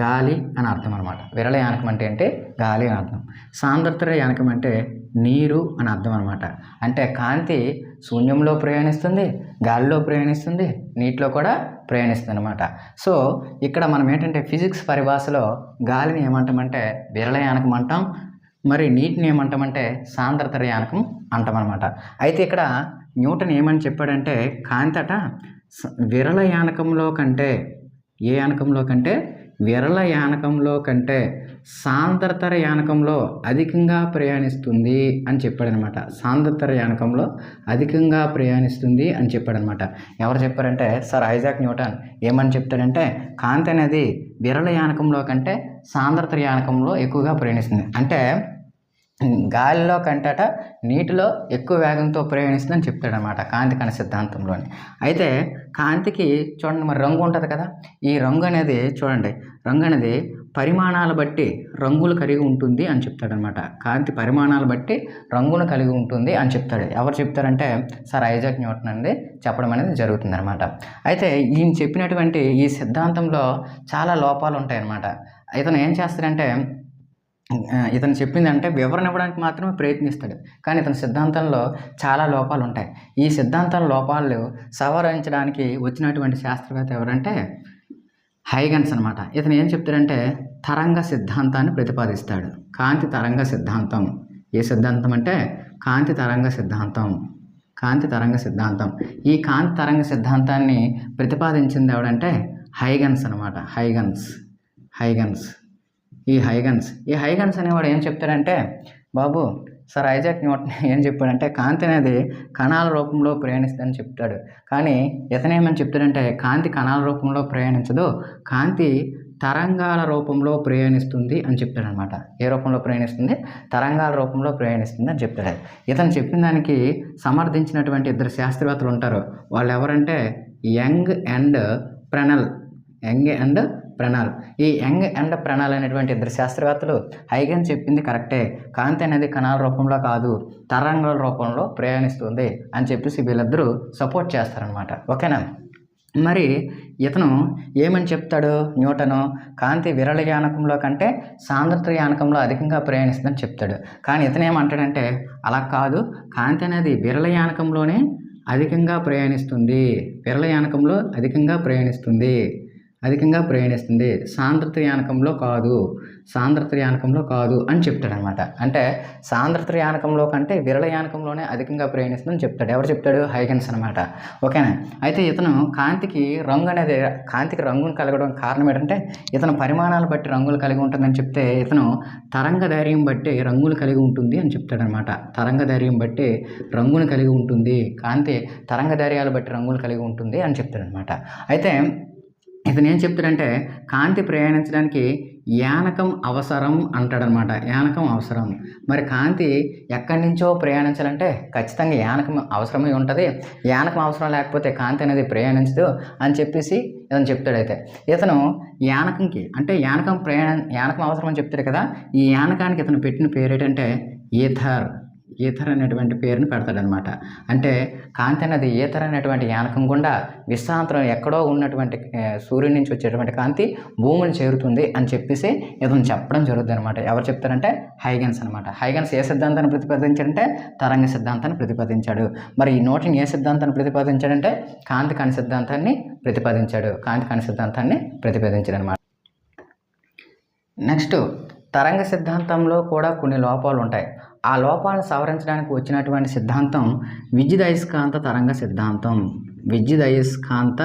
గాలి అని అర్థం అనమాట. విరళ యానకం అంటే గాలి అని అర్థం. సాంద్రత యానకం అంటే నీరు అని అర్థం అనమాట. అంటే కాంతి శూన్యంలో ప్రయాణిస్తుంది, గాలిలో ప్రయాణిస్తుంది, నీటిలో కూడా ప్రయాణిస్తుంది అనమాట. సో ఇక్కడ మనం ఏంటంటే ఫిజిక్స్ పరిభాషలో గాలిని ఏమంటామంటే విరళ యానకం అంటాం, మరి నీటిని ఏమంటామంటే సాంద్రత యానకం అంటాం అనమాట. అయితే ఇక్కడ న్యూటన్ ఏమని చెప్పాడంటే కాంతి అట విరళ యానకంలో కంటే, ఏ యానకంలో కంటే విరళ యానకంలో కంటే సాంద్రత యానకంలో అధికంగా ప్రయాణిస్తుంది అని చెప్పాడనమాట. సాంద్రత యానకంలో అధికంగా ప్రయాణిస్తుంది అని చెప్పాడనమాట. ఎవరు చెప్పారంటే సర్ ఐజాక్ న్యూటన్. ఏమని చెప్తాడంటే కాంతి అనేది విరళ యానకంలో కంటే సాంద్రత యానకంలో ఎక్కువగా ప్రయాణిస్తుంది. అంటే గాలిలో కంటట నీటిలో ఎక్కువ వేగంతో ప్రయాణిస్తుందని చెప్తాడనమాట కాంతి కణ సిద్ధాంతంలోని. అయితే కాంతికి చూడండి మరి రంగు ఉంటుంది కదా, ఈ రంగు అనేది చూడండి, రంగు అనేది పరిమాణాల బట్టి రంగులు కలిగి ఉంటుంది అని చెప్తాడనమాట. కాంతి పరిమాణాలు బట్టి రంగును కలిగి ఉంటుంది అని చెప్తాడు. ఎవరు చెప్తారంటే సర్ ఐజాక్ న్యూటన్ అనేది చెప్పడం అనేది జరుగుతుందన్నమాట. అయితే ఈయన చెప్పినటువంటి ఈ సిద్ధాంతంలో చాలా లోపాలు ఉంటాయన్నమాట. ఇతను ఏం చేస్తాడంటే ఇతను చెప్పిందంటే వివరణ ఇవ్వడానికి మాత్రమే ప్రయత్నిస్తాడు, కానీ ఇతని సిద్ధాంతంలో చాలా లోపాలు ఉంటాయి. ఈ సిద్ధాంతాల లోపాలు సవరించడానికి వచ్చినటువంటి శాస్త్రవేత్త ఎవరంటే హైగన్స్ అనమాట. ఇతను ఏం చెప్తాడంటే తరంగ సిద్ధాంతాన్ని ప్రతిపాదిస్తాడు. కాంతి తరంగ సిద్ధాంతం. ఏ సిద్ధాంతం అంటే కాంతి తరంగ సిద్ధాంతం. కాంతి తరంగ సిద్ధాంతం. ఈ కాంతి తరంగ సిద్ధాంతాన్ని ప్రతిపాదించింది ఎవడంటే హైగన్స్ అనమాట. ఈ హైగన్స్ అనేవాడు ఏం చెప్తాడంటే బాబు సర్ ఐజాక్ న్యూటన్ ఏం చెప్పాడంటే కాంతి అనేది కణాల రూపంలో ప్రయాణిస్తుందని చెప్తాడు. కానీ ఇతనేమని చెప్తాడంటే కాంతి కణాల రూపంలో ప్రయాణించదు, కాంతి తరంగాల రూపంలో ప్రయాణిస్తుంది అని చెప్తాడనమాట. ఏ రూపంలో ప్రయాణిస్తుంది? తరంగాల రూపంలో ప్రయాణిస్తుంది అని చెప్తాడు. ఇతను చెప్పిన దానికి సమర్థించినటువంటి 2 శాస్త్రవేత్తలు ఉంటారు. వాళ్ళు ఎవరంటే యంగ్ అండ్ ప్రెనల్. ఈ యంగ్ అండ్ ప్రెనల్ అనేటువంటి 2 శాస్త్రవేత్తలు హైగన్స్ చెప్పింది కరెక్టే, కాంతి అనేది కణాల రూపంలో కాదు తరంగాల రూపంలో ప్రయాణిస్తుంది అని చెప్పేసి వీళ్ళిద్దరూ సపోర్ట్ చేస్తారనమాట. ఓకేనా? మరి ఇతను ఏమని చెప్తాడు న్యూటను? కాంతి విరళ యానకంలో కంటే సాంద్రత యానకంలో అధికంగా ప్రయాణిస్తుందని చెప్తాడు. కానీ ఇతను ఏమంటాడంటే అలా కాదు, కాంతి అనేది విరళ యానకంలోనే అధికంగా ప్రయాణిస్తుంది, అధికంగా ప్రయాణిస్తుంది, సాంద్రత యానకంలో కాదు, సాంద్రత యానకంలో కాదు అని చెప్తాడనమాట. అంటే సాంద్రత యానకంలో కంటే విరళ యానకంలోనే అధికంగా ప్రయాణిస్తుందని చెప్తాడు. ఎవరు చెప్తాడు? హైగెన్స్ అనమాట. ఓకేనా. అయితే ఇతను కాంతికి రంగును కలగడం కారణం ఏంటంటే ఇతను పరిమాణాలు బట్టి రంగులు కలిగి ఉంటుందని చెప్తే ఇతను తరంగదైర్ఘ్యం బట్టి రంగులు కలిగి ఉంటుంది అని చెప్తాడనమాట. తరంగదైర్ఘ్యం బట్టి రంగును కలిగి ఉంటుంది, కాంతి తరంగదైర్ఘ్యాలు బట్టి రంగులు కలిగి ఉంటుంది అని చెప్తాడనమాట. అయితే ఇతను ఏం చెప్తాడంటే కాంతి ప్రయాణించడానికి యానకం అవసరం అంటాడనమాట. యానకం అవసరం. మరి కాంతి ఎక్కడి నుంచో ప్రయాణించాలంటే ఖచ్చితంగా యానకం అవసరమై ఉంటుంది. యానకం అవసరం లేకపోతే కాంతి అనేది ప్రయాణించదు అని చెప్పేసి ఇతను చెప్తాడు. అయితే ఇతను యానకంకి అంటే యానకం అవసరం అని చెప్తాడు కదా. ఈ యానకానికి ఇతను పెట్టిన పేరు ఏంటంటే ఈథర్ అనేటువంటి పేరుని పెడతాడనమాట. అంటే కాంతి అనేది ఈథర్ అనేటువంటి యానకం గుండా విశ్రాంతం ఎక్కడో ఉన్నటువంటి సూర్యుడి నుంచి వచ్చేటువంటి కాంతి భూమిని చేరుతుంది అని చెప్పేసి ఇతను చెప్పడం జరుగుతుంది అనమాట. ఎవరు చెప్తారంటే హైగెన్స్ అనమాట. హైగెన్స్ ఏ సిద్ధాంతాన్ని ప్రతిపాదించాడంటే తరంగ సిద్ధాంతాన్ని ప్రతిపాదించాడు. మరి ఈ న్యూటన్ ఏ సిద్ధాంతాన్ని ప్రతిపాదించాడంటే కాంతి కణ సిద్ధాంతాన్ని ప్రతిపాదించాడు. కాంతి కణ సిద్ధాంతాన్ని ప్రతిపాదించాడు అనమాట. నెక్స్ట్ తరంగ సిద్ధాంతంలో కూడా కొన్ని లోపాలు ఉంటాయి. ఆ లోపాలను సవరించడానికి వచ్చినటువంటి సిద్ధాంతం విద్యుదయస్కాంత తరంగ సిద్ధాంతం. విద్యుదయస్కాంత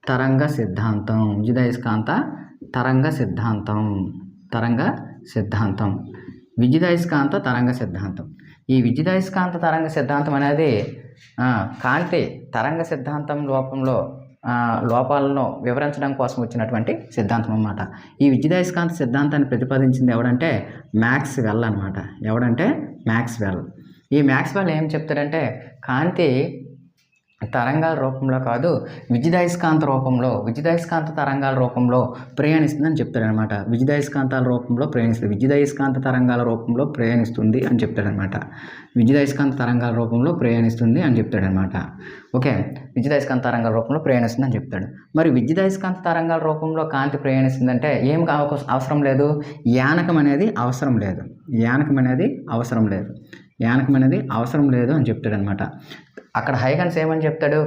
తరంగ సిద్ధాంతం. విద్యుదయస్కాంత తరంగ సిద్ధాంతం. విద్యుదయస్కాంత తరంగ సిద్ధాంతం. ఈ విద్యుదయస్కాంత తరంగ సిద్ధాంతం అనేది కాంతి తరంగ సిద్ధాంతం లోపాలను వివరించడం కోసం వచ్చినటువంటి సిద్ధాంతం అన్నమాట. ఈ విద్యుదయస్కాంత సిద్ధాంతాన్ని ప్రతిపాదించింది ఎవడంటే మ్యాక్స్వెల్ అనమాట. ఎవడంటే మ్యాక్స్వెల్. ఈ మ్యాక్స్వెల్ ఏం చెప్తాడంటే కాంతి తరంగాల రూపంలో కాదు విద్యుదయస్కాంత తరంగాల రూపంలో ప్రయాణిస్తుందని చెప్తాడనమాట. విద్యుదయస్కాంత తరంగాల రూపంలో ప్రయాణిస్తుంది అని చెప్తాడనమాట. విద్యుదయస్కాంత తరంగాల రూపంలో ప్రయాణిస్తుంది అని చెప్తాడనమాట. ఓకే, విద్యుదయస్కాంత తరంగాల రూపంలో ప్రయాణిస్తుంది అని చెప్తాడు. మరి విద్యుదయస్కాంత తరంగాల రూపంలో కాంతి ప్రయాణిస్తుందంటే ఏం అవసరం లేదు? యానకం అనేది అవసరం లేదు అని చెప్తాడనమాట. అక్కడ హైగెన్స్ ఏమని చెప్తాడు?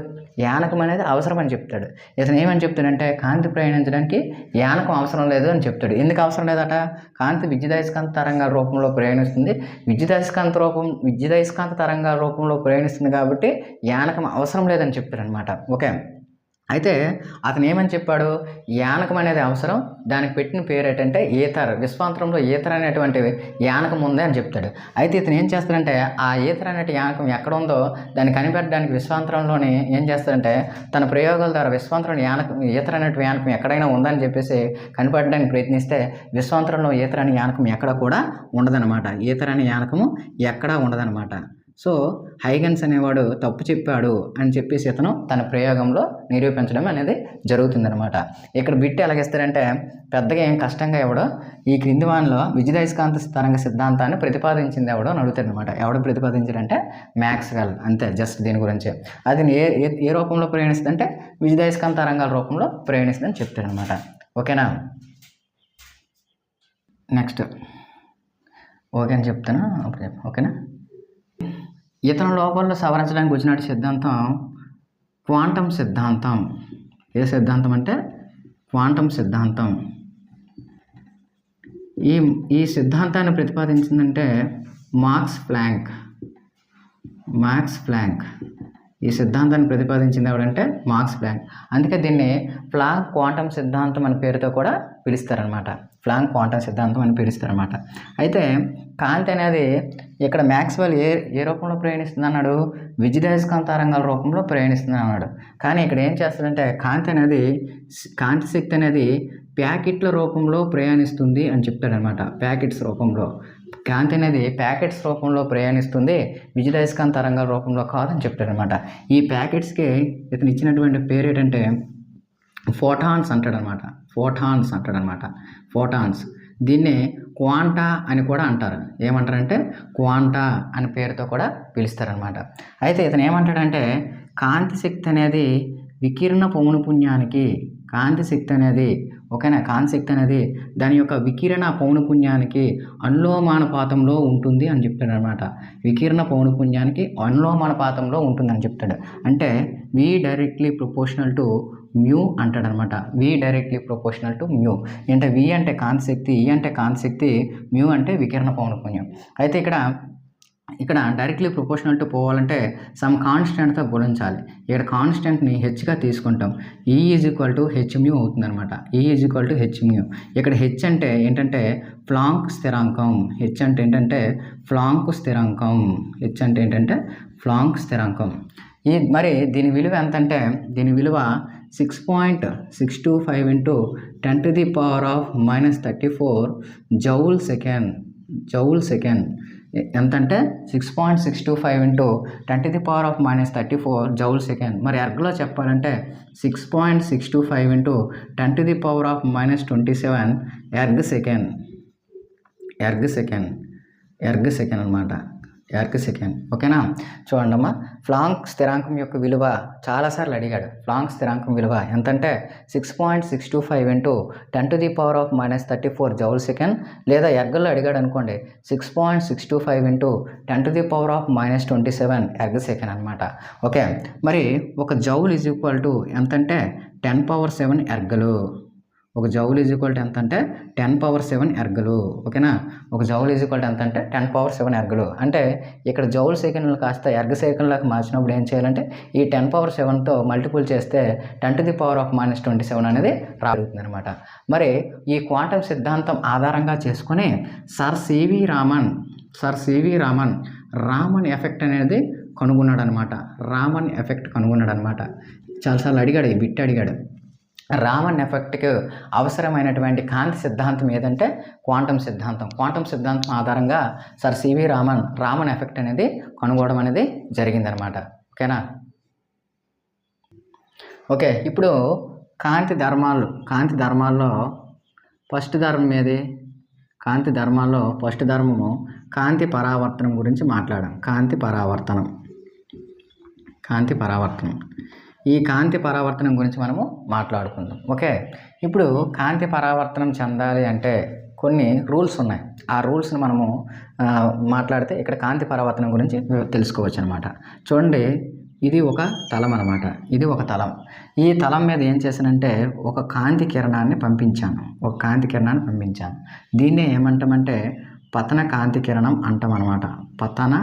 యానకం అనేది అవసరం అని చెప్తాడు. ఇతను ఏమని చెప్తాడంటే కాంతి ప్రయాణించడానికి యానకం అవసరం లేదు అని చెప్తాడు. ఎందుకు అవసరం లేదట? కాంతి విద్యుదయస్కాంత తరంగాల రూపంలో ప్రయాణిస్తుంది. విద్యుదయస్కాంత తరంగాల రూపంలో ప్రయాణిస్తుంది కాబట్టి యానకం అవసరం లేదని చెప్తాడు అనమాట. ఓకే, అయితే అతను ఏమని చెప్పాడు? యానకం అనేది అవసరం, దానికి పెట్టిన పేరు ఏంటంటే ఈథర్. విశ్వాంతరంలో ఈథర్ అనేటువంటి యానకం ఉంది అని చెప్తాడు. అయితే ఇతను ఏం చేస్తాడంటే ఆ ఈథర్ అనే యానకం ఎక్కడ ఉందో దాన్ని కనిపెట్టడానికి విశ్వాంతరంలోని ఏం చేస్తాడంటే తన ప్రయోగాల ద్వారా విశ్వాంతరంలో ఈథర్ అనేటువంటి యానకం ఎక్కడైనా ఉందని చెప్పేసి కనిపెట్టడానికి ప్రయత్నిస్తే విశ్వాంతరంలో ఈథర్ అనే యానకం ఎక్కడ కూడా ఉండదన్నమాట. ఈథర్ అనే యానకము ఎక్కడా ఉండదన్నమాట. సో హైగెన్స్ అనేవాడు తప్పు చెప్పాడు అని చెప్పేసి ఇతను తన ప్రయోగంలో నిరూపించడం అనేది జరుగుతుందనమాట. ఇక్కడ బిట్ ఎలాగిస్తారంటే పెద్దగా ఏం కష్టంగా ఎవడో ఈ క్రింది వానిలో విద్యుదయస్కాంత తరంగ సిద్ధాంతాన్ని ప్రతిపాదించింది ఎవడో అని అడుగుతాడనమాట. ఎవడు ప్రతిపాదించాడంటే మ్యాక్స్వెల్. అంతే, జస్ట్ దీని గురించి. అది ఏ రూపంలో ప్రయాణిస్తుందంటే విద్యుదయస్కాంత తరంగాల రూపంలో ప్రయాణిస్తుందని చెప్తాడనమాట. ఓకేనా. నెక్స్ట్ ఓకే అని చెప్తాను అప్పుడు ఓకేనా. ఇతర లోపాలను సవరించడానికి వచ్చిన సిద్ధాంతం క్వాంటం సిద్ధాంతం. ఏ సిద్ధాంతం అంటే క్వాంటం సిద్ధాంతం. ఈ సిద్ధాంతాన్ని ప్రతిపాదించిందంటే మాక్స్ ప్లాంక్. ఈ సిద్ధాంతాన్ని ప్రతిపాదించింది ఎవడంటే మాక్స్ ప్లాంక్. అందుకే దీన్ని ప్లాంక్ క్వాంటం సిద్ధాంతం అనే పేరుతో కూడా పిలుస్తారనమాట. ప్లాంక్ క్వాంటం సిద్ధాంతం అని పిలుస్తారనమాట. అయితే కాంతి అనేది ఇక్కడ మ్యాక్స్వెల్ ఏ రూపంలో ప్రయాణిస్తుంది అన్నాడు? విద్యుదయస్కాంత తరంగాల రూపంలో ప్రయాణిస్తుంది అన్నాడు. కానీ ఇక్కడ ఏం చేస్తాడంటే కాంతి శక్తి అనేది ప్యాకెట్ల రూపంలో ప్రయాణిస్తుంది అని చెప్తాడనమాట. ప్యాకెట్స్ రూపంలో కాంతి అనేది ప్యాకెట్స్ రూపంలో ప్రయాణిస్తుంది, విద్యుదయస్కాంత తరంగాల రూపంలో కాదని చెప్తాడనమాట. ఈ ప్యాకెట్స్కి ఇతను ఇచ్చినటువంటి పేరు ఏంటంటే ఫోటాన్స్ అంటాడనమాట. ఫోటాన్స్. దీన్ని క్వాంటా అని కూడా అంటారు. ఏమంటారంటే క్వాంటా అనే పేరుతో కూడా పిలుస్తారనమాట. అయితే ఇతను ఏమంటాడంటే కాంతి శక్తి అనేది వికిరణ పౌనపున్యానికి దాని యొక్క వికిరణ పౌనపున్యానికి అనులోమానుపాతంలో ఉంటుంది అని చెప్తాడు అనమాట. వికిరణ పౌనపున్యానికి అనులోమానుపాతంలో ఉంటుందని చెప్తాడు. అంటే V directly proportional to mu అంటాడనమాట. వి డైరెక్ట్లీ ప్రొపోర్షనల్ టు మ్యూ. అంటే వి అంటే కాంతి శక్తి, ఈ అంటే కాంతి శక్తి, మ్యూ అంటే వికిరణ పౌనఃపున్యం. అయితే ఇక్కడ డైరెక్ట్లీ ప్రొపోర్షనల్ టు పోవాలంటే సమ్ కాన్స్టెంట్తో గుణించాలి. ఇక్కడ కాన్స్టెంట్ని హెచ్గా తీసుకుంటాం. ఈ is equal to H mu అవుతుంది అనమాట. ఈ is equal to H mu. ఇక్కడ హెచ్ అంటే ఏంటంటే ప్లాంక్ స్థిరాంకం. హెచ్ అంటే ఏంటంటే ప్లాంక్ స్థిరాంకం. హెచ్ అంటే ఏంటంటే ప్లాంక్ స్థిరాంకం. మరి దీని విలువ ఎంత అంటే దీని విలువ 6.625 ఇంటూ 10⁻⁻34 జౌల్ సెకండ్. ఎంతంటే 6.625 ఇంటూ 10⁻⁻34 జౌల్ సెకండ్. మరి ఎర్గ్లో చెప్పాలంటే 6.625 ఇంటూ 10⁻⁻27 ఎర్గ్ సెకండ్ అనమాట. Erg second. ఓకేనా? చూడండి అమ్మా, ప్లాంక్ స్థిరాంకం యొక్క విలువ చాలాసార్లు అడిగాడు. ప్లాంక్ స్థిరాంకం విలువ ఎంతంటే 6.625 ఇంటూ 10⁻⁻34 జౌల్ సెకండ్, లేదా ఎర్గ్లో అడిగాడు అనుకోండి 6.625 ఇంటూ 10⁻⁻27 ఎర్గ్ సెకండ్ అనమాట. ఓకే, మరి ఒక జౌల్ ఈజ్ ఈక్వల్ టు ఎంతంటే 10⁻7 ఎర్గలు. ఒక జౌల్ ఈజ్ ఈక్వల్ టు ఎంత అంటే 10⁻7 ఎర్గలు. ఓకేనా? ఒక జౌల్ ఈజ్ ఈక్వల్ టు ఎంత అంటే 10⁻7 ఎర్గలు. అంటే ఇక్కడ జౌల్ సెకండ్లు కాస్త ఎర్గ సెకండ్లకు మార్చినప్పుడు ఏం చేయాలంటే ఈ 10⁻7తో మల్టిపుల్ చేస్తే 10⁻⁻27 అనేది రాబోతుంది అనమాట. మరి ఈ క్వాంటం సిద్ధాంతం ఆధారంగా చేసుకొని sir CV Raman Raman effect అనేది కనుగొన్నాడు అనమాట. రామన్ ఎఫెక్ట్ కనుగొన్నాడు అనమాట. చాలాసార్లు అడిగాడు, ఈ బిట్ అడిగాడు. రామన్ ఎఫెక్ట్కి అవసరమైనటువంటి కాంతి సిద్ధాంతం ఏదంటే క్వాంటం సిద్ధాంతం. క్వాంటం సిద్ధాంతం ఆధారంగా సర్ సివి రామన్ ఎఫెక్ట్ అనేది కనుగొనడం అనేది జరిగిందనమాట. ఓకేనా? ఓకే, ఇప్పుడు కాంతి ధర్మాల్లో ఫస్ట్ ధర్మం ఏది? కాంతి ధర్మము కాంతి పరావర్తనం గురించి మాట్లాడాం. కాంతి పరావర్తనం. ఈ కాంతి పరావర్తనం గురించి మనము మాట్లాడుకుందాం. ఓకే, ఇప్పుడు కాంతి పరావర్తనం చెందాలి అంటే కొన్ని రూల్స్ ఉన్నాయి. ఆ రూల్స్ని మనము మాట్లాడితే ఇక్కడ కాంతి పరావర్తనం గురించి తెలుసుకోవచ్చు అనమాట. చూడండి, ఇది ఒక తలం అనమాట. ఇది ఒక తలం. ఈ తలం మీద ఏం చేశానంటే ఒక కాంతి కిరణాన్ని పంపించాను. దీన్నే ఏమంటామంటే పతన కాంతి కిరణం అంటాం అనమాట. పతన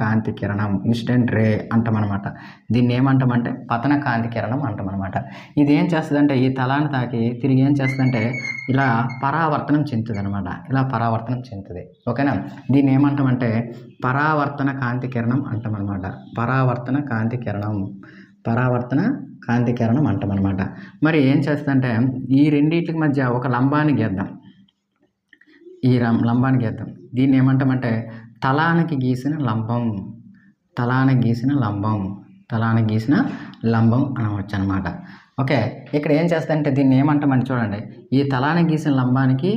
కాంతి కిరణం ఇన్సిడెంట్ రే అంటామన్నమాట. దీన్ని ఏమంటామంటే పతన కాంతి కిరణం అంటామన్నమాట. ఇది ఏం చేస్తుందంటే ఈ తలాన్ని తాకి తిరిగి ఏం చేస్తుందంటే ఇలా పరావర్తనం చెందుతుంది అనమాట. ఓకేనా? దీన్ని ఏమంటామంటే పరావర్తన కాంతి కిరణం అంటామన్నమాట. పరావర్తన కాంతి కిరణం అంటామన్నమాట. మరి ఏం చేస్తుందంటే ఈ రెండింటికి మధ్య ఒక లంబాన్ని గీద్దాం. దీన్ని ఏమంటామంటే తలానికి గీసిన లంబం అనవచ్చు అనమాట. ఓకే, ఇక్కడ ఏం చేస్తుందంటే దీన్ని ఏమంటామని చూడండి, ఈ తలానికి గీసిన లంబానికి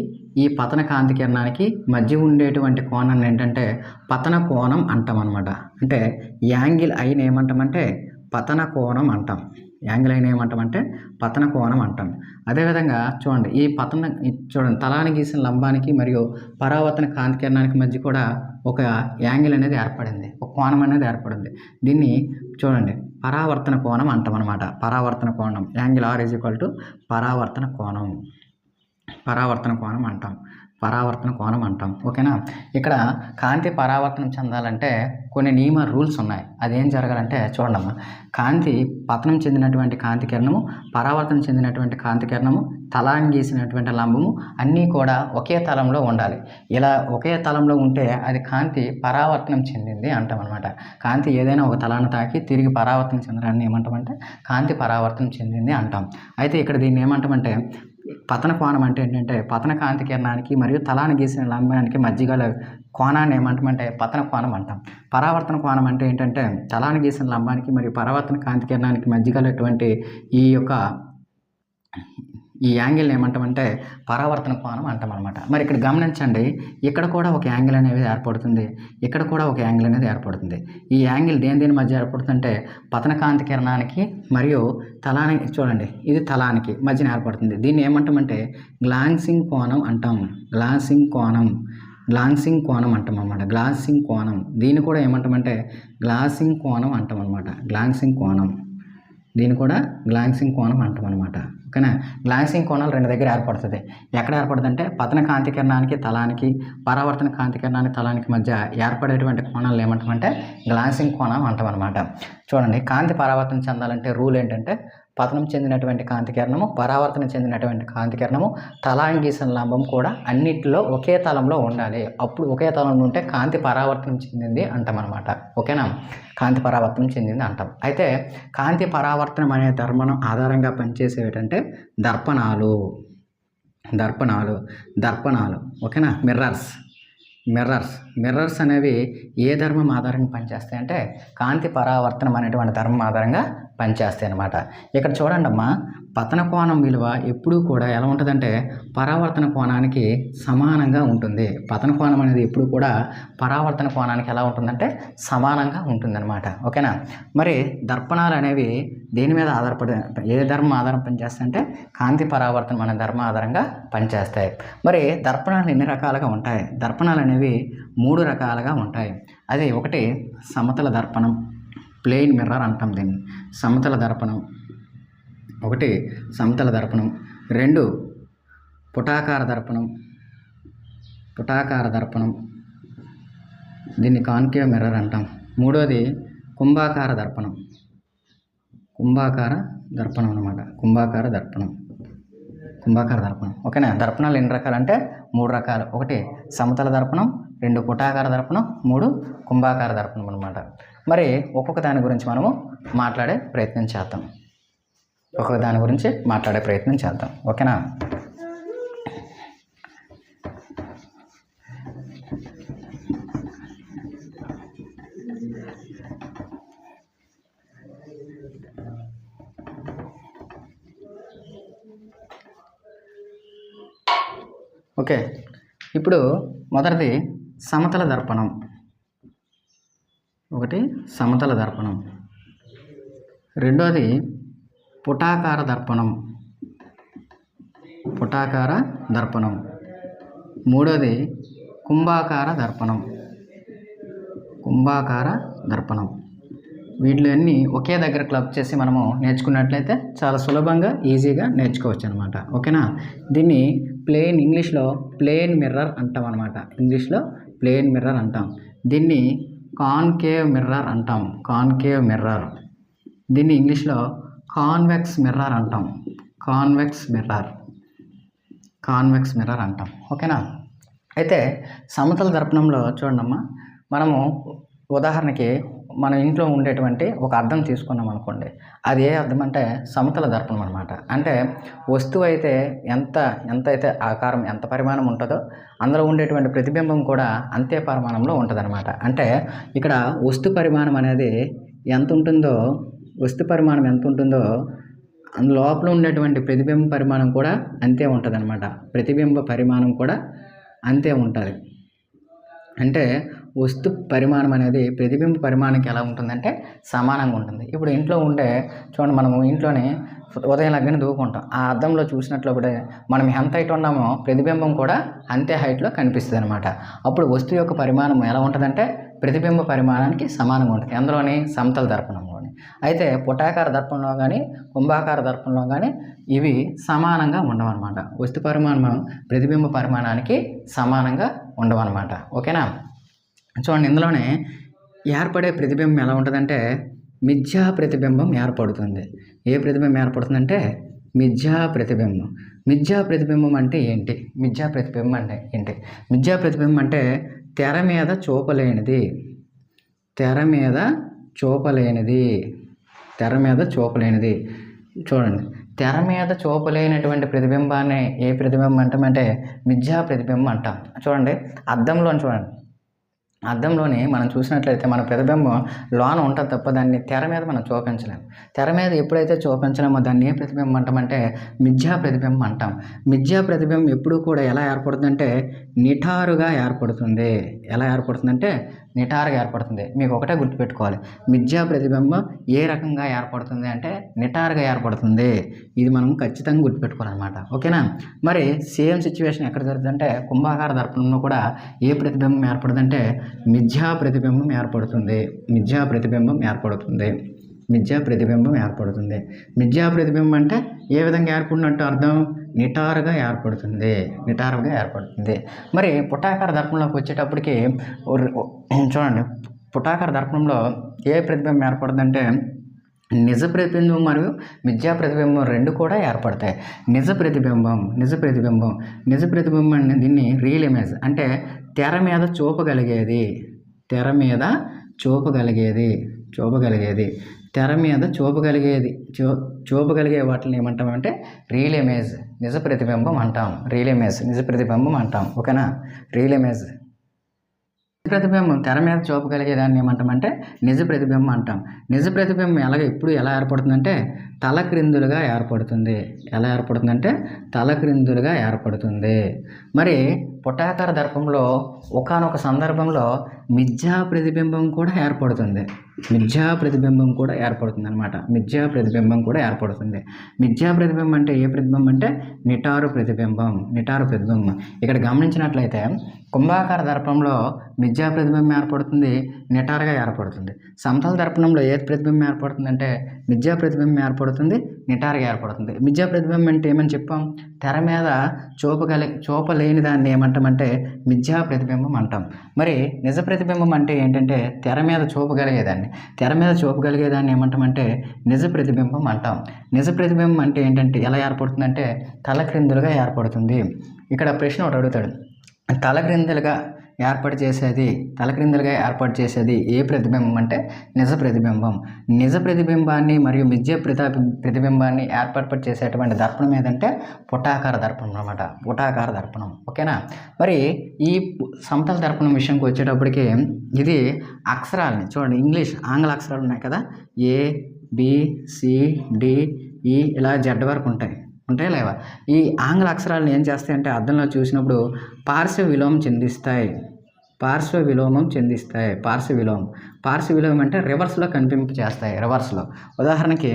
ఈ పతన కాంతి కిరణానికి మధ్య ఉండేటువంటి కోణాన్ని ఏంటంటే పతన కోణం అంటాం అనమాట. అంటే యాంగిల్ అయిన ఏమంటామంటే పతన కోణం అంటాం. అదేవిధంగా చూడండి, చూడండి తలానికి గీసిన లంబానికి మరియు పరావర్తన కాంతి కిరణానికి మధ్య కూడా ఒక యాంగిల్ అనేది ఏర్పడింది, ఒక కోణం అనేది ఏర్పడింది. దీన్ని చూడండి పరావర్తన కోణం అంటాం అనమాట. Angle r is equal to పరావర్తన కోణం అంటాం. ఓకేనా? ఇక్కడ కాంతి పరావర్తనం చెందాలంటే కొన్ని నియమ రూల్స్ ఉన్నాయి. అదేం జరగాలంటే చూడమ్మా, కాంతి పతనం చెందినటువంటి కాంతి కిరణము, పరావర్తనం చెందినటువంటి కాంతి కిరణము, తలాన్ని గీసినటువంటి లంబము అన్నీ కూడా ఒకే తలంలో ఉండాలి. ఇలా ఒకే తలంలో ఉంటే అది కాంతి పరావర్తనం చెందింది అంటాం అనమాట. కాంతి ఏదైనా ఒక తలాన్ని తాకి తిరిగి పరావర్తనం చెందడాన్ని ఏమంటామంటే కాంతి పరావర్తనం చెందింది అంటాం. అయితే ఇక్కడ దీన్ని ఏమంటామంటే పతన కోణం అంటే ఏంటంటే పతన కాంతి కిరణానికి మరియు తలాన్ని గీసిన లంబానికి మధ్య గల కోణాన్ని ఏమంటామంటే పతన కోణం అంటాం. పరావర్తన కోణం అంటే ఏంటంటే తలాన్ని గీసిన లంబానికి మరియు పరావర్తన కాంతి కిరణానికి మధ్య గలటువంటి ఈ యాంగిల్ని ఏమంటామంటే పరావర్తన కోణం అంటాం అనమాట. మరి ఇక్కడ గమనించండి, ఇక్కడ కూడా ఒక యాంగిల్ అనేది ఏర్పడుతుంది, ఇక్కడ కూడా ఒక యాంగిల్ అనేది ఏర్పడుతుంది. ఈ యాంగిల్ దేని మధ్య ఏర్పడుతుందంటే పతన కాంతి కిరణానికి మరియు తలానికి, చూడండి ఇది తలానికి మధ్యన ఏర్పడుతుంది. దీన్ని ఏమంటామంటే గ్లాన్సింగ్ కోణం అంటాం. గ్లాన్సింగ్ కోణం అంటాం అన్నమాట. దీన్ని కూడా ఏమంటామంటే గ్లాన్సింగ్ కోణం అంటాం అనమాట. దీన్ని కూడా గ్లాన్సింగ్ కోణం అంటాం అనమాట. ఓకేనా. గ్లాన్సింగ్ కోణాలు రెండు దగ్గర ఏర్పడుతుంది. ఎక్కడ ఏర్పడుతుంది అంటే పతన కాంతి కిరణానికి తలానికి, పరావర్తన కాంతి కిరణానికి తలానికి మధ్య ఏర్పడేటువంటి కోణాలు ఏమంటామంటే గ్లాన్సింగ్ కోణం అంటాం అనమాట. చూడండి, కాంతి పరావర్తన చెందాలంటే రూల్ ఏంటంటే పతనం చెందినటువంటి కాంతి కిరణము, పరావర్తన చెందినటువంటి కాంతి కిరణము, తలాంగీసన లంబం కూడా అన్నిటిలో ఒకే తలంలో ఉండాలి. అప్పుడు ఒకే తలంలో ఉంటే కాంతి పరావర్తనం చెందింది అంటాం అనమాట. ఓకేనా. కాంతి పరావర్తనం చెందింది అంటాం. అయితే కాంతి పరావర్తనం అనే ధర్మం ఆధారంగా పనిచేసేవి ఏంటంటే దర్పణాలు. ఓకేనా. మిర్రర్స్ అనేవి ఏ ధర్మం ఆధారంగా పనిచేస్తాయి అంటే కాంతి పరావర్తనం అనేటువంటి ధర్మం ఆధారంగా పనిచేస్తాయి అన్నమాట. ఇక్కడ చూడండి అమ్మా, పతన కోణం విలువ ఎప్పుడూ కూడా ఎలా ఉంటుందంటే పరావర్తన కోణానికి సమానంగా ఉంటుంది. పతన కోణం అనేది ఎప్పుడు కూడా పరావర్తన కోణానికి ఎలా ఉంటుందంటే సమానంగా ఉంటుందన్నమాట. ఓకేనా. మరి దర్పణాలు అనేవి దేని మీద ఆధారపడి, ఏ ధర్మం ఆధారం పనిచేస్తాయి అంటే కాంతి పరావర్తనం అనే ధర్మం ఆధారంగా పనిచేస్తాయి. మరి దర్పణాలు ఎన్ని రకాలుగా ఉంటాయి? దర్పణాలు అనేవి 3 రకాలుగా ఉంటాయి. అది ఒకటి సమతల దర్పణం, ప్లెయిన్ మిర్రర్ అంటాం దీన్ని. సమతల దర్పణం, 2 పుటాకార దర్పణం, దీన్ని కాన్కేవ్ మిర్రర్ అంటాం. 3వది కుంభాకార దర్పణం అన్నమాట. కుంభాకార దర్పణం. ఓకేనా. దర్పణాలు ఎన్ని రకాలంటే 3 రకాలు. 1 సమతల దర్పణం, 2 పుటాకార దర్పణం, 3 కుంభాకార దర్పణం అనమాట. మరి ఒక్కొక్క దాని గురించి మనము మాట్లాడే ప్రయత్నం చేద్దాం. ఓకేనా. ఓకే, ఇప్పుడు మొదటిది సమతల దర్పణం. 1 సమతల దర్పణం, 2వది పుటాకార దర్పణం, 3వది కుంభాకార దర్పణం. వీటిలో అన్నీ ఒకే దగ్గర క్లబ్ చేసి మనము నేర్చుకున్నట్లయితే చాలా సులభంగా ఈజీగా నేర్చుకోవచ్చు అనమాట. ఓకేనా. దీన్ని ఇంగ్లీష్లో ప్లెయిన్ మిర్రర్ అంటాం అనమాట. దీన్ని కాన్కేవ్ మిర్రర్. దీన్ని ఇంగ్లీష్లో కాన్వెక్స్ మిర్రర్ అంటాం. ఓకేనా. అయితే సమతల దర్పణంలో చూడండమ్మా, మనము ఉదాహరణకి మన ఇంట్లో ఉండేటువంటి ఒక అద్దం తీసుకున్నాం అనుకోండి. అది ఏ అద్దం అంటే సమతల దర్పణం అనమాట. అంటే వస్తువు అయితే ఎంత అయితే ఆకారం, ఎంత పరిమాణం ఉంటుందో అందులో ఉండేటువంటి ప్రతిబింబం కూడా అంతే పరిమాణంలో ఉంటుందన్నమాట. అంటే ఇక్కడ వస్తు పరిమాణం ఎంత ఉంటుందో లోపల ఉండేటువంటి ప్రతిబింబ పరిమాణం కూడా అంతే ఉంటుందన్నమాట. అంటే వస్తు పరిమాణం అనేది ప్రతిబింబ పరిమాణానికి ఎలా ఉంటుందంటే సమానంగా ఉంటుంది. ఇప్పుడు ఇంట్లో చూడండి, మనము ఇంట్లోనే ఉదయం లగ్గని దూకుంటాం. ఆ అద్దంలో చూసినట్లు కూడా మనం ఎంత హైట్ ఉన్నామో ప్రతిబింబం కూడా అంతే హైట్లో కనిపిస్తుంది అనమాట. అప్పుడు వస్తువు యొక్క పరిమాణం ఎలా ఉంటుందంటే ప్రతిబింబ పరిమాణానికి సమానంగా ఉంటుంది. అందులోని సమతల దర్పణంలోని. అయితే పుటాకార దర్పణంలో కానీ కుంభాకార దర్పణంలో కానీ ఇవి సమానంగా ఉండవన్నమాట. వస్తు పరిమాణం ప్రతిబింబ పరిమాణానికి సమానంగా ఉండవన్నమాట. ఓకేనా. చూడండి, ఇందులోనే ఏర్పడే ప్రతిబింబం ఎలా ఉంటుందంటే మిథ్యా ప్రతిబింబం ఏర్పడుతుంది. ఏ ప్రతిబింబం ఏర్పడుతుందంటే మిథ్యా ప్రతిబింబం అంటే ఏంటి? మిథ్యా ప్రతిబింబం అంటే తెర మీద చూపలేనిది. చూడండి, తెర మీద చూపలేనటువంటి ప్రతిబింబాన్ని ఏ ప్రతిబింబం అంటామంటే మిథ్యా ప్రతిబింబం అంటాం. చూడండి, అద్దంలోని మనం చూసినట్లయితే మన ప్రతిబింబం లోన ఉంటుంది తప్ప దాన్ని తెర మీద మనం చూపించలేము. తెర మీద ఎప్పుడైతే చూపించలేమో దాన్ని ఏ ప్రతిబింబం అంటామంటే మిథ్యా ప్రతిబింబం అంటాం. మిథ్యా ప్రతిబింబం ఎప్పుడూ కూడా ఎలా ఏర్పడుతుందంటే నిటారుగా ఏర్పడుతుంది. మీకు ఒకటే గుర్తుపెట్టుకోవాలి, మిథ్యా ప్రతిబింబం ఏ రకంగా ఏర్పడుతుంది అంటే నిటారుగా ఏర్పడుతుంది. ఇది మనం ఖచ్చితంగా గుర్తుపెట్టుకోవాలన్నమాట. ఓకేనా. మరి సేమ్ సిచ్యువేషన్ ఎక్కడ జరుగుతుందంటే కుంభాకార దర్పణంలో కూడా ఏ ప్రతిబింబం ఏర్పడుతుందంటే మిథ్యా ప్రతిబింబం ఏర్పడుతుంది. మిథ్యా ప్రతిబింబం ఏర్పడుతుంది. మిథ్యా ప్రతిబింబం అంటే ఏ విధంగా ఏర్పడినట్టు అర్థం? నిటారుగా ఏర్పడుతుంది. మరి పుటాకార దర్పణంలోకి వచ్చేటప్పటికి చూడండి, పుటాకార దర్పణంలో ఏ ప్రతిబింబం ఏర్పడుతుందంటే నిజ ప్రతిబింబం మరియు మిథ్యా ప్రతిబింబం రెండు కూడా ఏర్పడతాయి. నిజ ప్రతిబింబం అంటే దీన్ని రియల్ ఇమేజ్ అంటే తెర మీద చూపగలిగేది చూపగలిగే వాటిని ఏమంటామంటే రియల్ ఇమేజ్, నిజ ప్రతిబింబం అంటాం. ఓకేనా? రియల్ ఇమేజ్ ప్రతిబింబం తెర మీద చూపగలిగేదాన్ని ఏమంటామంటే నిజ ప్రతిబింబం అంటాం. నిజ ప్రతిబింబం ఎప్పుడు ఎలా ఏర్పడుతుందంటే తలక్రిందులుగా ఏర్పడుతుంది. మరి పుటాకార దర్పంలో ఒకానొక సందర్భంలో మిథ్యా ప్రతిబింబం కూడా ఏర్పడుతుంది అనమాట. మిథ్యా ప్రతిబింబం అంటే ఏ ప్రతిబింబం అంటే నిటారు ప్రతిబింబం. ఇక్కడ గమనించినట్లయితే కుంభాకార దర్పణంలో మిథ్యా ప్రతిబింబం ఏర్పడుతుంది, నిటారుగా ఏర్పడుతుంది. సమతల దర్పణంలో ఏ ప్రతిబింబం ఏర్పడుతుందంటే మిథ్యా ప్రతిబింబం ఏర్పడుతుంది, నిటారుగా ఏర్పడుతుంది. మిథ్యా ప్రతిబింబం అంటే ఏమని చెప్పాం? తెర మీద చూపలేని దాన్ని ఏమంటామంటే మిథ్యా ప్రతిబింబం అంటాం. మరి నిజ ప్రతిబింబం అంటే ఏంటంటే తెర మీద చూపగలిగేదాన్ని ఏమంటామంటే నిజ ప్రతిబింబం అంటాం. నిజ ప్రతిబింబం అంటే ఏంటంటే ఎలా ఏర్పడుతుందంటే తలక్రిందులుగా ఏర్పడుతుంది. ఇక్కడ ప్రశ్న ఒకటి అడుగుతాడు, తలక్రిందులుగా ఏర్పాటు చేసేది ఏ ప్రతిబింబం అంటే నిజ ప్రతిబింబాన్ని మరియు మిథ్య ప్రతిబింబాన్ని ఏర్పాటు చేసేటువంటి దర్పణం ఏదంటే పుటాకార దర్పణం. ఓకేనా? మరి ఈ సమతల దర్పణం విషయంకి వచ్చేటప్పటికి ఇది అక్షరాలని చూడండి, ఆంగ్ల అక్షరాలు ఉన్నాయి కదా, ఏ బి సి డి ఈ ఇలా జెడ్ వరకు ఉంటాయి లేవా? ఈ ఆంగ్ల అక్షరాలను ఏం చేస్తాయంటే అద్దంలో చూసినప్పుడు పార్శ్వ విలోమం చెందిస్తాయి. పార్శ్వ విలోమం అంటే రివర్స్లో కనిపింపచేస్తాయి. ఉదాహరణకి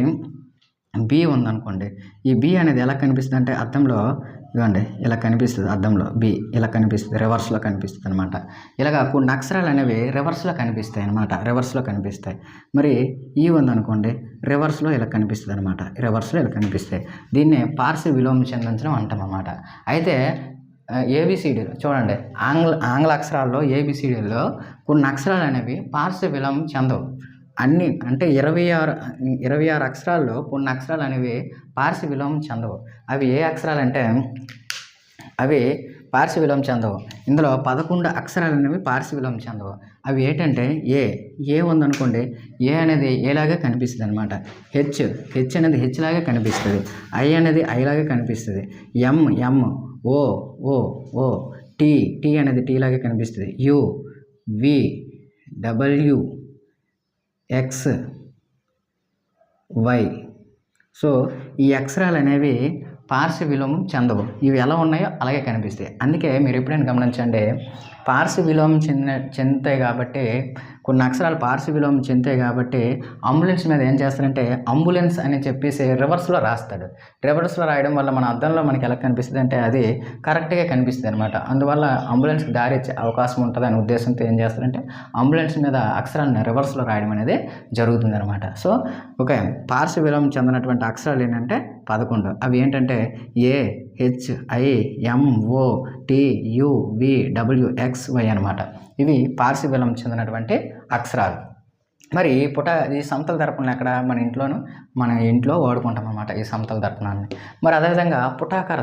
బి ఉందనుకోండి, ఈ బి అనేది ఎలా కనిపిస్తుంది అంటే అద్దంలో ఇవ్వండి ఇలా కనిపిస్తుంది. అద్దంలో బి ఇలా కనిపిస్తుంది, రివర్స్లో కనిపిస్తుంది అనమాట. ఇలాగా కొన్ని అక్షరాలు అనేవి రివర్స్లో కనిపిస్తాయి. మరి ఈ ఉందనుకోండి, రివర్స్లో ఇలా కనిపిస్తుంది అనమాట. దీన్నే పార్శ్వ విలోమం చెందించడం అంటాం అన్నమాట. అయితే ఏబిసిడీలు చూడండి, ఆంగ్ల అక్షరాల్లో ఏబిసిడీల్లో కొన్ని అక్షరాలు అనేవి పార్శ్వ విలోమం చెందవు. అన్ని అంటే 26 అక్షరాల్లో కొన్ని అక్షరాలు అనేవి పార్శ్వ విలోమం చెందవు. అవి ఏ అక్షరాలు అంటే అవి పార్శ్వ విలోమం చెందవు. ఇందులో 11 అక్షరాలు అనేవి పార్శ్వ విలోమం చెందవు. అవి ఏంటంటే ఏ ఉందనుకోండి, ఏ అనేది ఏలాగా కనిపిస్తుంది అనమాట. హెచ్ అనేది హెచ్ లాగా కనిపిస్తుంది. ఐ అనేది ఐ లాగా కనిపిస్తుంది. ఎం ఓ టీ అనేది టీ లాగా కనిపిస్తుంది. U V W X Y. So ఈ అక్షరాలు అనేవి పార్శ్వ విలోమం చెందవు. ఇవి ఎలా ఉన్నాయో అలాగే కనిపిస్తాయి. అందుకే మీరు ఎప్పుడైనా గమనించండి, పార్శ్వ విలోమం చెందుతాయి కాబట్టి కొన్ని అక్షరాలు పార్శ్వ విలోమం చెందుతాయి కాబట్టి అంబులెన్స్ మీద ఏం చేస్తారంటే అంబులెన్స్ అని చెప్పేసి రివర్స్లో రాస్తాడు. రివర్స్లో రాయడం వల్ల మన అద్దంలో మనకి ఎలా కనిపిస్తుంది అంటే అది కరెక్ట్గా కనిపిస్తుంది అనమాట. అందువల్ల అంబులెన్స్కి దారి ఇచ్చే అవకాశం ఉంటుంది అనే ఉద్దేశంతో ఏం చేస్తారంటే అంబులెన్స్ మీద అక్షరాలను రివర్స్లో రాయడం అనేది జరుగుతుంది అనమాట. సో ఓకే, పార్శ్వ విలోమం చెందినటువంటి అక్షరాలు ఏంటంటే 11. అవి ఏంటంటే A H I M O T U V W X Y అనమాట. ఇవి పార్శ్వ విలోమం చెందినటువంటి అక్షరాలు. మరి ఈ సమతల దర్పణం ఎక్కడ మన ఇంట్లో వాడుకుంటాం అన్నమాట ఈ సమతల దర్పణాన్ని. మరి అదేవిధంగా పుటాకార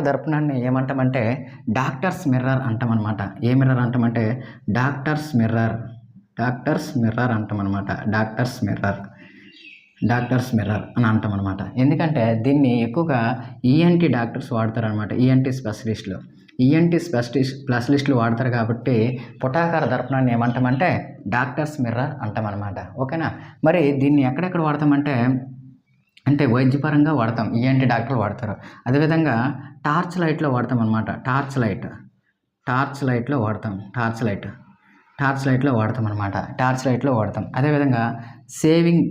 దర్పణాన్ని ఏమంటామంటే డాక్టర్స్ మిర్రర్ అంటాం అనమాట. ఏ మిర్రర్ అంటామంటే డాక్టర్స్ మిర్రర్ అంటాం అనమాట. డాక్టర్స్ మిర్రర్ అని అంటాం అనమాట. ఎందుకంటే దీన్ని ఎక్కువగా ఈఎన్టీ డాక్టర్స్ వాడతారనమాట. ఈఎన్టీ స్పెషలిస్టులు వాడతారు కాబట్టి పుటాకార దర్పణాన్ని ఏమంటామంటే డాక్టర్స్ మిర్రర్ అంటామన్నమాట. ఓకేనా? మరి దీన్ని ఎక్కడెక్కడ వాడతామంటే వైద్యపరంగా వాడతాం, ఈఎన్టీ డాక్టర్లు వాడతారు. అదేవిధంగా టార్చ్ లైట్లో వాడతాం అనమాట. టార్చ్ లైట్లో వాడతాం. అదేవిధంగా షేవింగ్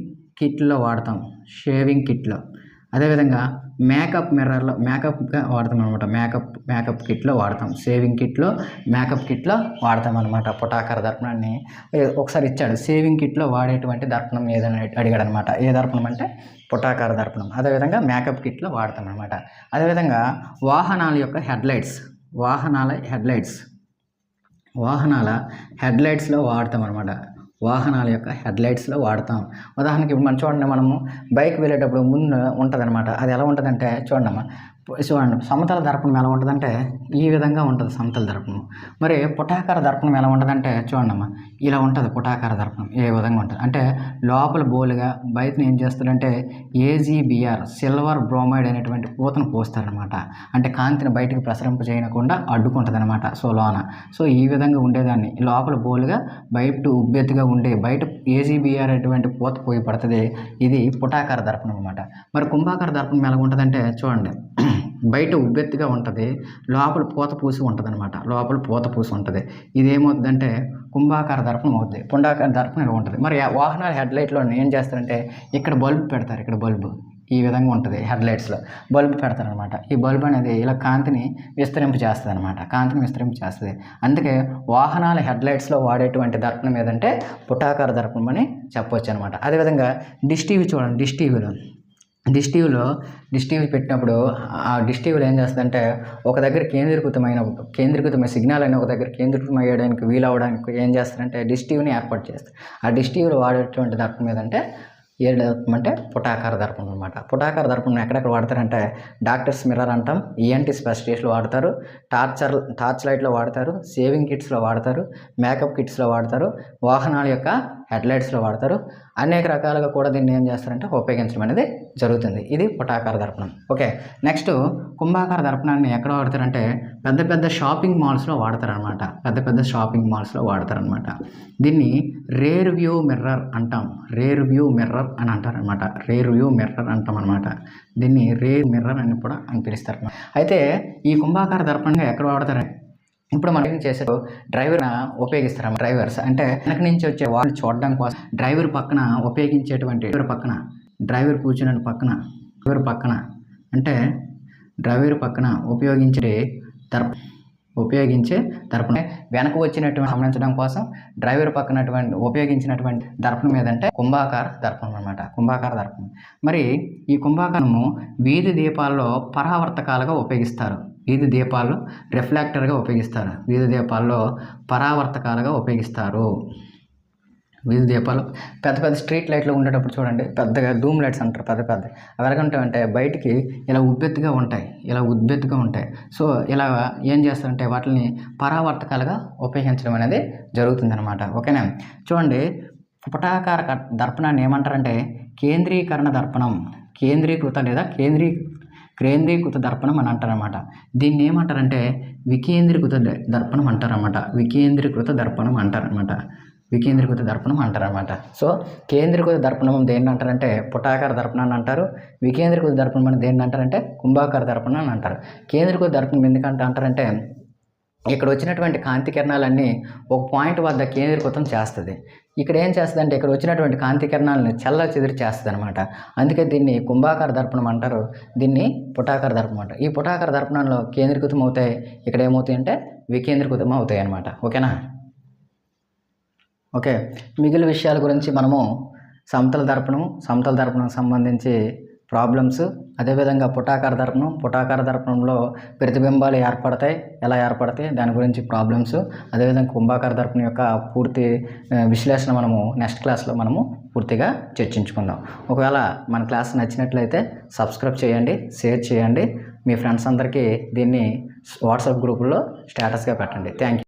కిట్లో అదేవిధంగా మేకప్ మిర్రర్లో మేకప్గా వాడతాం అనమాట. మేకప్ కిట్లో వాడతాం. సేవింగ్ కిట్లో మేకప్ కిట్లో వాడతాం అనమాట పుటాకార దర్పణాన్ని. ఒకసారి ఇచ్చాడు సేవింగ్ కిట్లో వాడేటువంటి దర్పణం ఏదని అడిగాడు అనమాట. ఏ దర్పణం అంటే పుటాకార దర్పణం. అదేవిధంగా మేకప్ కిట్లో వాడతాం అనమాట. అదేవిధంగా వాహనాల యొక్క హెడ్లైట్స్లో వాడతాం అనమాట. వాహనాల యొక్క హెడ్లైట్స్లో వాడతాం. ఉదాహరణకి ఇప్పుడు మనం చూడండి, మనము బైక్ వెళ్ళేటప్పుడు ముందు ఉంటుంది అనమాట. అది ఎలా ఉంటుందంటే చూడండి సమతల దర్పణం ఎలా ఉంటుందంటే ఈ విధంగా ఉంటుంది సమతల దర్పణం. మరి పుటాకార దర్పణం ఎలా ఉంటుందంటే చూడండి ఇలా ఉంటుంది. పుటాకార దర్పణం ఏ విధంగా ఉంటుంది అంటే లోపల బోలుగా బయటని ఏం చేస్తారంటే AGBR సిల్వర్ బ్రోమైడ్ అనేటువంటి పూతను పోస్తారనమాట. అంటే కాంతిని బయటకు ప్రసరింపజేయకుండా అడ్డుకుంటుంది అనమాట. సో ఈ విధంగా ఉండేదాన్ని లోపల బోలుగా బయట ఉబ్బెత్తుగా ఉండే బయట AGBR అనేటువంటి పూత పోయి పడుతుంది. ఇది పుటాకార దర్పణం అనమాట. మరి కుంభాకార దర్పణం ఎలా ఉంటుందంటే చూడండి, బయట ఉబ్బెత్తుగా ఉంటుంది, లోపల పూత పూసి ఉంటుంది అనమాట. ఇది ఏమవుతుందంటే కుంభాకార దర్పణం అవుతుంది. పుండాకార దర్పణం ఇలా ఉంటుంది. మరి వాహనాల హెడ్లైట్లో ఏం చేస్తారంటే ఇక్కడ బల్బు పెడతారు. ఇక్కడ బల్బు ఈ విధంగా ఉంటుంది. హెడ్లైట్స్లో బల్బు పెడతారనమాట. ఈ బల్బు అనేది ఇలా కాంతిని విస్తరింపజేస్తుంది అనమాట. అందుకే వాహనాల హెడ్లైట్స్లో వాడేటువంటి దర్పణం ఏదంటే పుటాకార దర్పణం అని చెప్పవచ్చు అనమాట. అదేవిధంగా డిష్ టీవీ చూడండి. డిష్ టీవీ పెట్టినప్పుడు ఆ డిష్ టీవీలో ఏం చేస్తుందంటే ఒక దగ్గర కేంద్రీకృతమైన సిగ్నల్ అని ఒక దగ్గర కేంద్రీకృతం అయ్యడానికి వీలవడానికి ఏం చేస్తారంటే డిష్ టీవీని ఏర్పాటు చేస్తారు. ఆ డిష్ టీవీలో వాడేటువంటి దర్పణం ఏదంటే ఏ దర్పణం అంటే పుటాకార దర్పణం అనమాట. పుటాకార దర్పణం ఎక్కడెక్కడ వాడతారంటే డాక్టర్స్ మిర్రర్ అంటాం, ENT స్పెషలిస్టులు వాడతారు, టార్చ్ లైట్లో వాడతారు, సేవింగ్ కిట్స్లో వాడతారు, మేకప్ కిట్స్లో వాడతారు, వాహనాల యొక్క హెడ్లైట్స్లో వాడతారు. అనేక రకాలుగా కూడా దీన్ని ఏం చేస్తారంటే ఉపయోగించడం అనేది జరుగుతుంది. ఇది పుటాకార దర్పణం. ఓకే, నెక్స్ట్ కుంభాకార దర్పణాన్ని ఎక్కడ వాడతారంటే పెద్ద షాపింగ్ మాల్స్లో వాడతారనమాట. దీన్ని రేర్ వ్యూ మిర్రర్ అని అంటారనమాట. దీన్ని రేర్ మిర్రర్ అని కూడా పిలుస్తారు. అయితే ఈ కుంభాకార దర్పణంగా ఎక్కడ వాడతారంటే ఇప్పుడు మనం చేసే డ్రైవర్ ఉపయోగిస్తారు. డ్రైవర్స్ అంటే వెనక నుంచి వచ్చే వాళ్ళు చూడడం కోసం డ్రైవర్ పక్కన ఉపయోగించేటువంటి డ్రైవర్ కూర్చున్న పక్కన అంటే డ్రైవర్ పక్కన ఉపయోగించే దర్పణం వెనక వచ్చినటువంటి గమనించడం కోసం డ్రైవర్ పక్కనటువంటి ఉపయోగించినటువంటి దర్పణం ఏదంటే కుంభాకార దర్పణం అనమాట. మరి ఈ కుంభాకారము వీధి దీపాల్లో పరావర్తకాలుగా ఉపయోగిస్తారు. వీధి దీపాల్లో రిఫ్లెక్టర్గా ఉపయోగిస్తారు. పరావర్తకాలుగా ఉపయోగిస్తారు. వీధి దీపాలు పెద్ద స్ట్రీట్ లైట్లు ఉండేటప్పుడు చూడండి, పెద్దగా ధూమ్ లైట్స్ అంటారు. అవి ఎలాగంటే బయటికి ఇలా ఉబ్బెత్తుగా ఉంటాయి. సో ఇలా ఏం చేస్తారంటే వాటిని పరావర్తకాలుగా ఉపయోగించడం అనేది జరుగుతుందన్నమాట. ఓకేనా, చూడండి పుటాకార దర్పణాన్ని ఏమంటారంటే కేంద్రీకరణ దర్పణం, కేంద్రీకృత దర్పణం అని అంటారనమాట. దీన్ని ఏమంటారంటే వికేంద్రీకృత దర్పణం అంటారనమాట. సో కేంద్రీకృత దర్పణం దేన్ని అంటారంటే పుటాకార దర్పణాన్ని అంటారు. వికేంద్రీకృత దర్పణం అని దేన్ని అంటారంటే కుంభాకార దర్పణం అని అంటారు. కేంద్రీకృత దర్పణం ఎందుకంటే అంటారంటే ఇక్కడ వచ్చినటువంటి కాంతి కిరణాలన్నీ ఒక పాయింట్ వద్ద కేంద్రీకృతం చేస్తుంది. ఇక్కడ ఏం చేస్తుంది అంటే ఇక్కడ వచ్చినటువంటి కాంతి కిరణాలను చెల్లాచెదురు చేస్తుంది అనమాట. అందుకే దీన్ని కుంభాకార దర్పణం అంటారు, దీన్ని పుటాకార దర్పణం అంటారు. ఈ పుటాకార దర్పణంలో కేంద్రీకృతం అవుతాయి, ఇక్కడ ఏమవుతాయి అంటే వికేంద్రీకృతం అవుతాయి అనమాట. ఓకేనా. ఓకే, మిగిలిన విషయాల గురించి మనము సమతల దర్పణం సంబంధించి ప్రాబ్లమ్స్, అదేవిధంగా పుటాకార దర్పణంలో ప్రతిబింబాలు ఎలా ఏర్పడతాయి దాని గురించి ప్రాబ్లమ్స్, అదేవిధంగా కుంభాకార దర్పణం యొక్క పూర్తి విశ్లేషణ మనము నెక్స్ట్ క్లాస్లో మనము పూర్తిగా చర్చించుకుందాం. ఒకవేళ మన క్లాస్ నచ్చినట్లయితే సబ్స్క్రైబ్ చేయండి, షేర్ చేయండి, మీ ఫ్రెండ్స్ అందరికీ దీన్ని వాట్సాప్ గ్రూపుల్లో స్టేటస్గా పెట్టండి. Thank you.